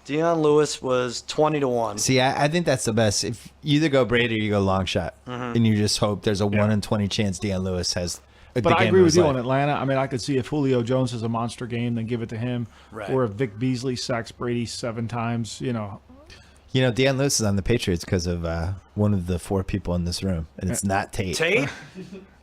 Deion Lewis was 20 to 1. See, I think that's the best. If you either go Brady or you go long shot, and you just hope there's a 1 in 20 chance Deion Lewis has. But I agree with you on Atlanta. I mean, I could see if Julio Jones has a monster game, then give it to him. Right. Or if Vic Beasley sacks Brady 7 times, Deion Lewis is on the Patriots because of one of the 4 people in this room, and it's not Tate. Tate?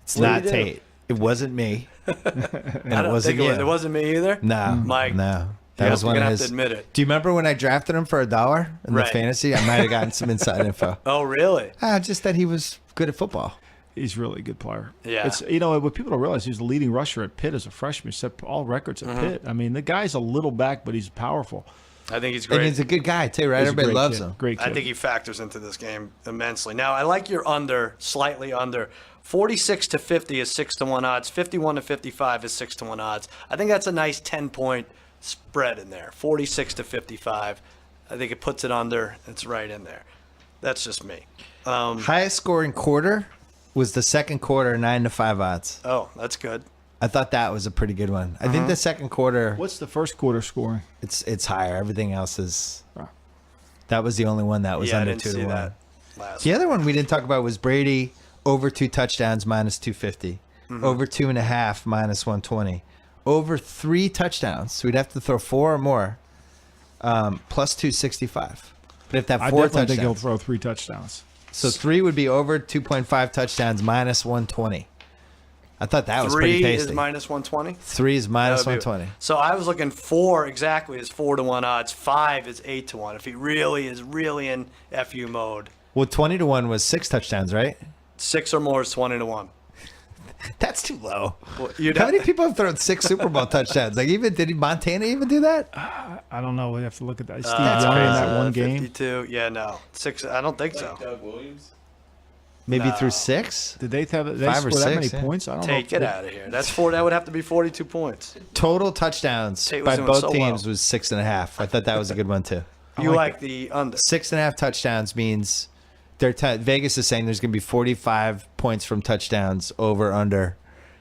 It's What not did he do? Tate. It wasn't me. And I it don't wasn't think you. it wasn't me either. No, Mike. No, that You're was one gonna of have his. to admit it. Do you remember when I drafted him for $1 in Right. the fantasy? I might have gotten some inside info. Oh, really? Just that he was good at football. he's really a good player. Yeah. It's what people don't realize, he's the leading rusher at Pitt as a freshman. He set all records at Pitt. I mean, the guy's a little back, but he's powerful. I think he's And great. he's a good guy too, right? He's a Everybody great loves kid. him. Great kid. I think he factors into this game immensely. Now, I like your under, slightly under. 46 to 50 is 6 to 1 odds. 51 to 55 is 6 to 1 odds. I think that's a nice 10-point spread in there. 46 to 55. I think it puts it under. It's right in there. That's just me. Highest scoring quarter was the second quarter, 9 to 5 odds. Oh, that's good. I thought that was a pretty good one. I think the second quarter, What's the first quarter scoring? it's higher. Everything else is. Oh. That was the only one that was Yeah, I under didn't 2 to see 1. that last. The other one we didn't talk about was Brady over 2 touchdowns minus 250. over 2.5 minus 120. Over 3 touchdowns, so we'd have to throw 4 or more, plus 265. But if they have I 4 definitely think he'll touchdowns, throw 3 touchdowns. so 3 would be over 2.5 touchdowns minus 120. I thought that was pretty 3 tasty. is minus 120. 3 is minus That would be- 120. So I was looking 4 exactly is 4-1 odds. 5 is 8-1. If he really is in FU mode, Well, 20-1 was 6 touchdowns, right? 6 or more is 20-1. That's too low. Well, How many people have thrown 6 Super Bowl touchdowns? Like, did Montana even do that? I don't know. We have to look at that. Steve That's Young in crazy. that one game. 52. Yeah, no. 6. I don't think so. Doug Williams. Maybe No. through 6? Did they have they 5 or score that 6, many yeah. points? I don't Take know. it out of here. That's 4. That would have to be 42 points. Total touchdowns Tate was by doing both so teams well. was 6.5. I thought that was a good one, too. You like the under. 6.5 touchdowns means Vegas is saying there's going to be 45 points from touchdowns over under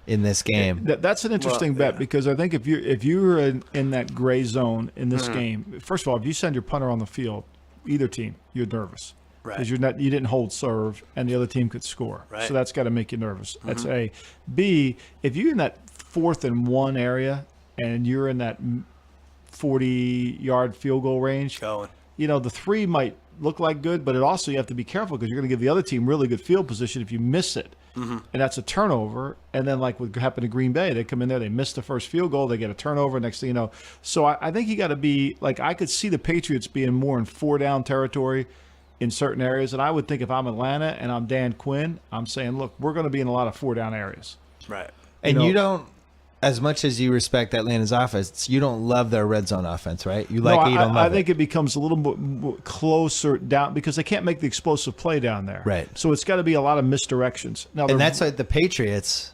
in this game. That's an interesting Well, bet yeah. because I think if you're in that gray zone in this Mm-hmm. game, first of all, if you send your punter on the field, either team, you're nervous. Right. Because you didn't hold serve and the other team could score. Right. Mm-hmm. So that's got to make you nervous. That's A. B, if you're in that 4th and 1 area and you're in that 40-yard field goal range, Going. the 3 might look like good, but it also you have to be careful because you're going to give the other team really good field position if you miss it. And that's a turnover. And then like what happened to Green Bay, they come in there, they miss the first field goal, they get a turnover, next thing you know. So I think you got to be like, I could see the Patriots being more in 4-down territory in certain areas. And I would think if I'm Atlanta and I'm Dan Quinn, I'm saying, look, we're going to be in a lot of 4-down areas. Right. And know- you don't, as much as you respect Atlanta's offense, you don't love their red zone offense, right? You like it, you don't I love think it. it becomes a little more closer down because they can't make the explosive play down there. Right. So it's got to be a lot of misdirections. Now, And that's why the Patriots,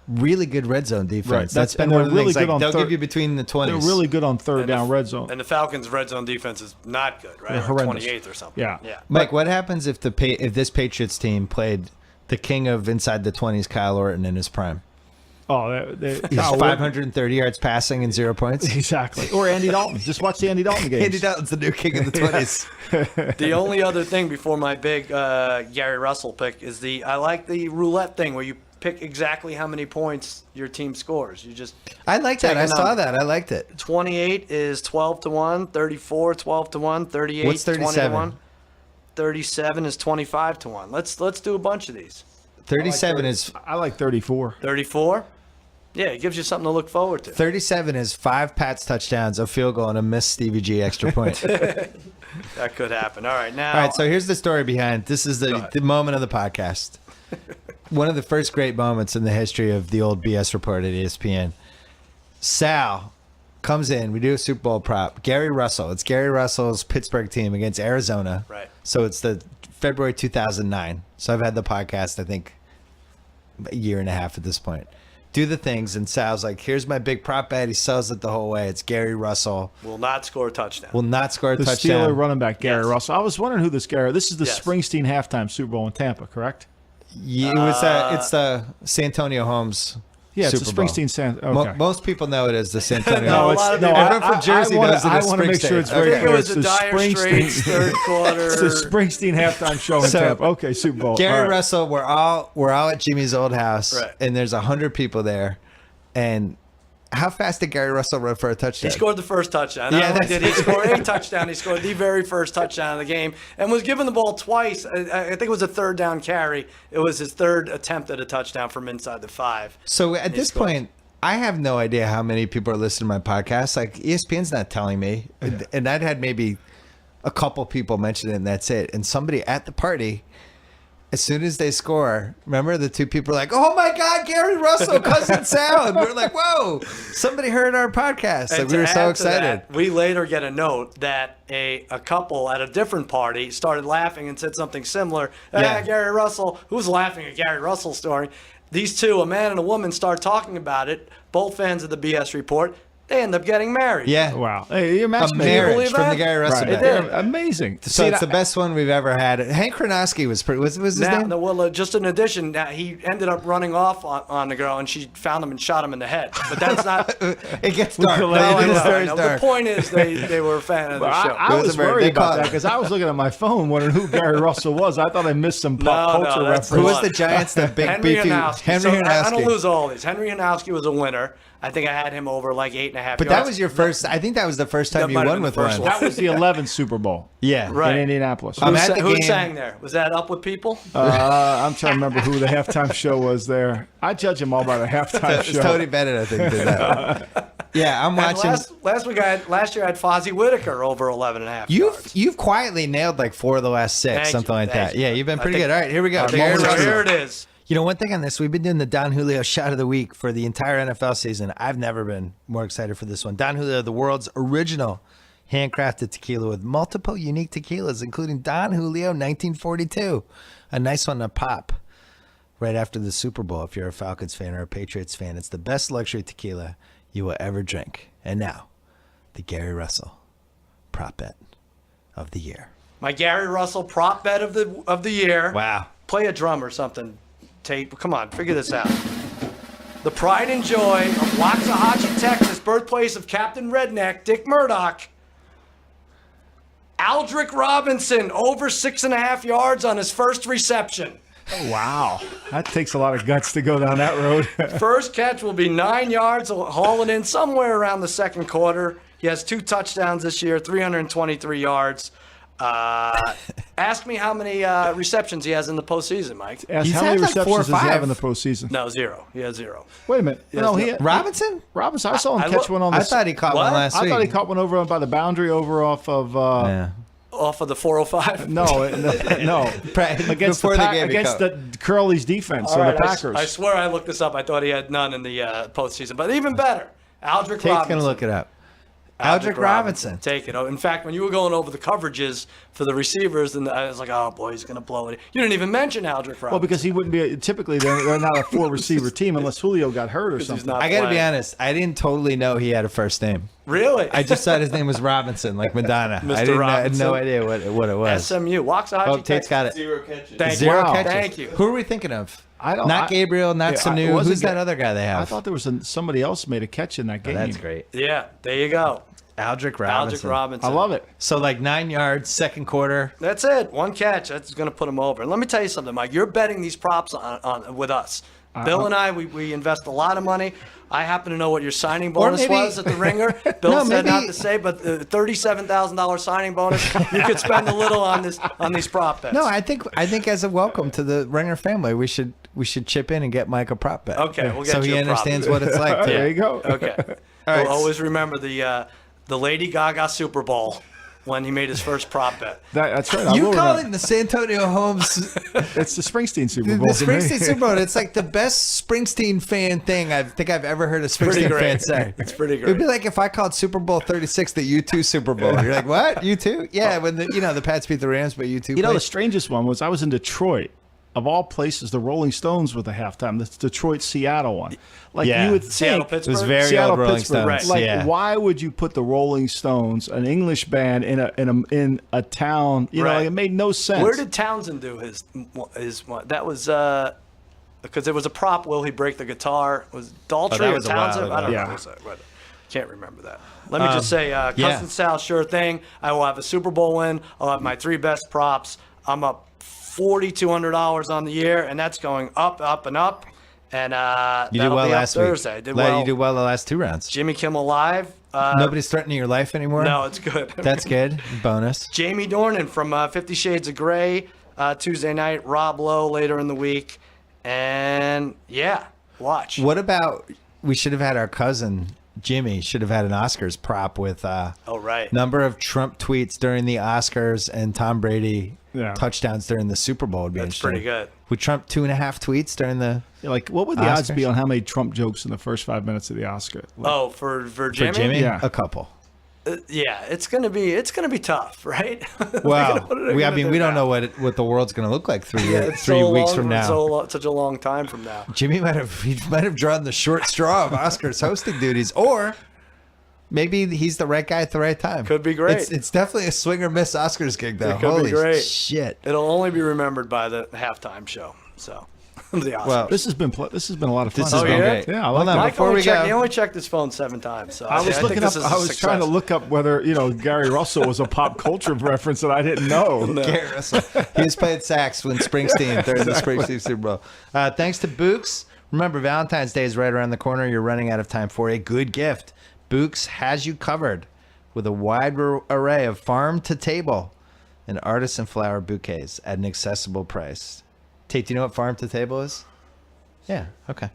really good red zone defense. Right. That's been And one they're of the really things. Like, good on they'll third- give you between the 20s. they're really good on third And down the- red zone. And the Falcons' red zone defense is not good, right? They're Like horrendous. 28th or something. Yeah. Yeah. Mike, what happens if if this Patriots team played the king of inside the 20s, Kyle Orton, in his prime? He's He's 530 yards passing and 0 points. Exactly. Or Andy Dalton. Just watch the Andy Dalton games. Andy Dalton's the new king of the 20s. The only other thing before my big Gary Russell pick is I like the roulette thing where you pick exactly how many points your team scores. You just I liked that. Take a I saw number. that. I liked it. 28 is 12-1, 34 12-1, 38 What's 37? 20-1, 37 is 25-1. Let's do a bunch of these. 37 is I like 34. 34. Yeah, it gives you something to look forward to. 37 is 5 Pats touchdowns, a field goal, and a missed Stevie G extra point. That could happen. All right, now. All right, so here's the story behind. This is the moment of the podcast. One of the first great moments in the history of the old BS report at ESPN. Sal comes in. We do a Super Bowl prop. Gary Russell. It's Gary Russell's Pittsburgh team against Arizona. Right. So it's the February 2009. So I've had the podcast, I think, a year and a half at this point. Do the things, and Sal's like, here's my big prop bet. He sells it the whole way. It's Gary Russell. Will not score a touchdown. Will not score a The touchdown. Steeler running back, Gary Yes. Russell. I was wondering who this Gary. This is the Yes. Springsteen halftime Super Bowl in Tampa, correct? Yeah, it's the Santonio Holmes. Yeah, Super it's the Bowl. Springsteen. Okay. Most people know it as the Santonio. No, Holmes. a lot of no, people- Everyone from Jersey knows that I it's want to make sure it's Springsteen. very I think clear. it was It's the the Dire Straits third quarter. It's the Springsteen halftime show in So, Tampa. Okay, Super Bowl. Gary All right. Russell, we're all at Jimmy's old house, Right. and there's 100 people there. And how fast did Gary Russell run for a touchdown? He scored the first touchdown. Yeah, Not only that's- did he score a touchdown, he scored the very first touchdown of the game and was given the ball twice. I think it was a third down carry. It was his third attempt at a touchdown from inside the 5. So at He this scored. point, I have no idea how many people are listening to my podcast. Like ESPN's not telling me, and I'd had maybe a couple people mention it, and that's it. And somebody at the party, as soon as they score, remember the 2 people are like, "Oh my God, Gary Russell, cousin Sal!" And we're like, "Whoa, somebody heard our podcast!" Like And we to were so add to excited. that, we later get a note that a couple at a different party started laughing and said something similar. Yeah. Gary Russell, who's laughing at Gary Russell's story? These two, a man and a woman, start talking about it. Both fans of the BS report. They end up getting married. Yeah. Wow. Hey, you're A matchmaking. marriage believe from that? the Gary Russell. Right. bet. did. Amazing. So See, it's the best one we've ever had. Hank Kronowski was pretty. Was his name? Well, just in addition, he ended up running off on the girl, and she found him and shot him in the head. But that's not. It gets dark. No, No, I it know, is I very know. dark. The point is, they were a fan of the show. I It was was a very- worried they about caught that it. because I was looking at my phone wondering who Gary Russell was. I thought I missed some pop No, culture that's Who reference. was the Giants? The big Henry beefy Hanowski. Henry So I don't Hanowski. lose all these. Henry Hanowski was a winner. I think I had him over like 8.5 But yards. that was your first. I think that was the first time That you might have won been with the first one. That was the 11th Super Bowl Yeah. Right. in Indianapolis. I'm at the Who game. sang there? Was that Up With People? I'm trying to remember who the halftime show was there. I judge them all by the halftime It's show. Tony Bennett, I think, did that. Yeah, I'm And watching. last year I had Fozzie Whitaker over 11.5 yards. You've quietly nailed like 4 of the last 6, Thank something you, like thank that. you. Yeah, you've been I pretty think- good. All right, here we go. So Gary Russell. here it is. You know, one thing on this, we've been doing the Don Julio shot of the week for the entire NFL season. I've never been more excited for this one. Don Julio, the world's original handcrafted tequila with multiple unique tequilas, including Don Julio 1942. A nice one to pop right after the Super Bowl if you're a Falcons fan or a Patriots fan. It's the best luxury tequila you will ever drink. And now, the Gary Russell prop bet of the year. My Gary Russell prop bet of the year. Wow. Play a drum or something, Tate. Come on, figure this out. The pride and joy of Waxahachie, Texas, birthplace of Captain Redneck, Dick Murdoch. Aldrick Robinson, over 6.5 yards on his first reception. Wow. That takes a lot of guts to go down that road. First catch will be 9 yards, hauling in somewhere around the second quarter. He has 2 touchdowns this year, 323 yards. Ask me how many receptions he has in the postseason, Mike. Ask He's how many had like 4 or receptions does he 5. have in the postseason? No, 0. He has 0. Wait a minute. No, he Robinson? Robinson. I saw him I catch look- one on the. I thought he caught What? one last I week. thought he caught one over by the boundary over off of. Yeah. Off of the 405? No, against Before the the game, he against caught. the Curly's defense, All so right, the Packers. I swear I looked this up. I thought he had none in the postseason. But even better, Aldrick Tate's Robinson. going to look it up. Aldrick Robinson. Take it. In fact, when you were going over the coverages for the receivers, and I was like, oh, boy, he's going to blow it. You didn't even mention Aldrick Robinson. Well, because he wouldn't be. Typically, they're not a 4-receiver team unless Julio got hurt or He's something. not I got to be playing. honest. I didn't totally know he had a first name. Really? I just thought his name was Robinson, like Madonna. Mr. I didn't know, I had Robinson. no idea what it was. SMU. Waxahachie, Oh, Tate's got it. Zero catches. Thank Zero you. catches. Thank you. Who are we thinking of? I don't. Not Gabriel, not Yeah, it Sanu. wasn't Who's that Ga- other guy they have? I thought there was somebody else made a catch in that game. That's great. Yeah, there you go. Aldrick Robinson. Aldrick Robinson. I love it. So like 9 yards, second quarter. That's it. One catch. That's going to put him over. And let me tell you something, Mike. You're betting these props on with us. Bill and I, we invest a lot of money. I happen to know what your signing bonus maybe- was at the Ringer. Bill No, said maybe- not to say, but the $37,000 signing bonus, you could spend a little on these prop bets. No, I think as a welcome to the Ringer family, we should chip in and get Mike a prop bet. Okay, we'll get so you he a prop. understands what it's like. There To, you go. Okay. All right. We'll always remember the Lady Gaga Super Bowl when he made his first prop bet. That's right. I you will call remember. it the Santonio Holmes, It's the Springsteen Super the Bowl. to me. Springsteen Super Bowl. It's like the best Springsteen fan thing I think I've ever heard a Springsteen great. fan say. It's pretty It would great. be like if I called Super Bowl 36 the U2 Super Bowl. You're like, what? U2? Yeah, when the Pats beat the Rams, but U2 You know, the played. strangest one was I was in Detroit. Of all places, the Rolling Stones were the halftime. The Detroit-Seattle one. Like Yeah. you would Seattle, think, Pittsburgh. It was very Seattle, old Rolling Pittsburgh. Stones. Like, yeah. why would you put the Rolling Stones, an English band, in a town? You know, Right. like, it made no sense. Where did Townsend do his one? That was because there was a prop. Will he break the guitar? Was Daltrey that or was a while Townsend? I don't ago. know. Yeah. Who's that? Right. Can't remember that. Let me just say, Cousin yeah. Sal, sure thing. I will have a Super Bowl win. I'll have my 3 best props. I'm up $4,200 on the year, and that's going up, up, and up. And You did that'll well be up last Thursday. I week. did well. You did well the last 2 rounds. Jimmy Kimmel Live. Nobody's threatening your life anymore? No, it's good. That's good. Bonus. Jamie Dornan from 50 Shades of Grey Tuesday night. Rob Lowe later in the week. And, yeah, watch. What about we should have had our cousin Jimmy should have had an Oscars prop with Oh, right. number of Trump tweets during the Oscars and Tom Brady Yeah. touchdowns during the Super Bowl would be That's interesting. pretty good. Would Trump 2.5 tweets during the Like, what would the odds Oscars? be on how many Trump jokes in the first 5 minutes of the Oscar? Like, Oh, for Jimmy? for Jimmy? Yeah. A couple. Yeah, it's gonna be tough, right? Wow. What are they we gonna do don't now? know what the world's going to look like 3 It's 3 so weeks long- from now. such a long time from now. Jimmy might have drawn the short straw of Oscars hosting duties, or Maybe he's the right guy at the right time. Could be great. It's definitely a swing or miss Oscars gig, though. It could Holy be great. shit. It'll only be remembered by the halftime show. So, the Oscars. Well, This has been a lot of fun. This has been great. Yeah, I Hold like on, that. Mike before we he go. only checked his phone 7 times. So I was think looking up. this is a I was trying to success. look up whether Gary Russell was a pop culture reference that I didn't know. Garrett Russell. He was playing sax when Springsteen during the Springsteen Super Bowl. Thanks to Books. Remember, Valentine's Day is right around the corner. You're running out of time for a good gift. Books has you covered with a wide array of farm to table and artisan flower bouquets at an accessible price. Tate, do you know what farm to table is? Yeah, okay.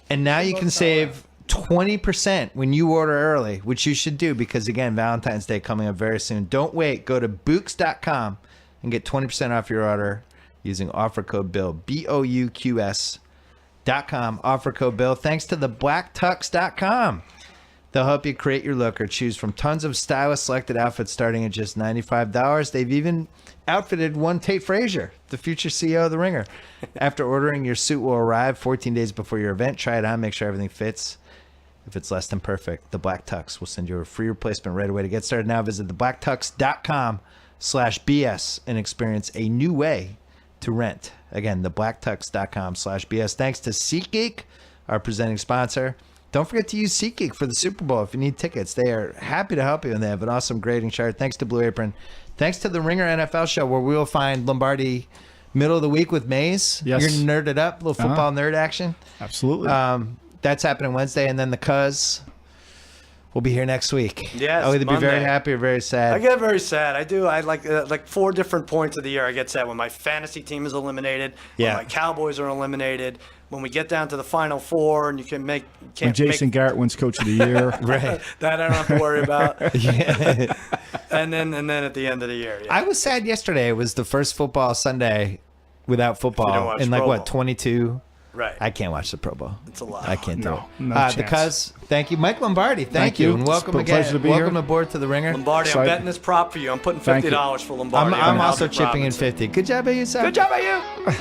And now you can save 20% when you order early, which you should do because, again, Valentine's Day coming up very soon. Don't wait. Go to Books.com and get 20% off your order using offer code BILL, BOUQS.com, offer code BILL. Thanks to the blacktux.com. They'll help you create your look or choose from tons of stylish selected outfits starting at just $95. They've even outfitted one Tate Frazier, the future CEO of The Ringer. After ordering, your suit will arrive 14 days before your event. Try it on, make sure everything fits. If it's less than perfect, the Black Tux will send you a free replacement right away. To get started now, visit theblacktux.com/BS and experience a new way to rent. Again, theblacktux.com/BS. Thanks to SeatGeek, our presenting sponsor. Don't forget to use SeatGeek for the Super Bowl if you need tickets. They are happy to help you, and they have an awesome grading chart. Thanks to Blue Apron. Thanks to the Ringer NFL show, where we will find Lombardi middle of the week with Mays. Yes. You're nerded up, little football nerd action. Absolutely. That's happening Wednesday, and then the Cuz will be here next week. Yes, I'll either be very Monday. happy or very sad. I get very sad. I do. I like 4 different points of the year. I get sad when my fantasy team is eliminated. Yeah. When my Cowboys are eliminated. When we get down to the Final Four and you can't when make Jason Garrett wins Coach of the Year. Right. that, I don't have to worry about. Yeah. And then at the end of the year, yeah. I was sad yesterday. It was the first football Sunday without didn't football watch in Pro Bowl. 22. Right. I can't watch the Pro Bowl. It's a lot. I can't do No, it. no The chance. Cuz, thank you. Mike Lombardi, thank you. you. And It's welcome been a again. pleasure to be Welcome here. aboard to the Ringer. Lombardi, I'm Excited. betting this prop for you. I'm putting Thank you. $50 for Lombardi. I'm on also Alvin chipping in Robinson. 50. Good job, you, Good job by you.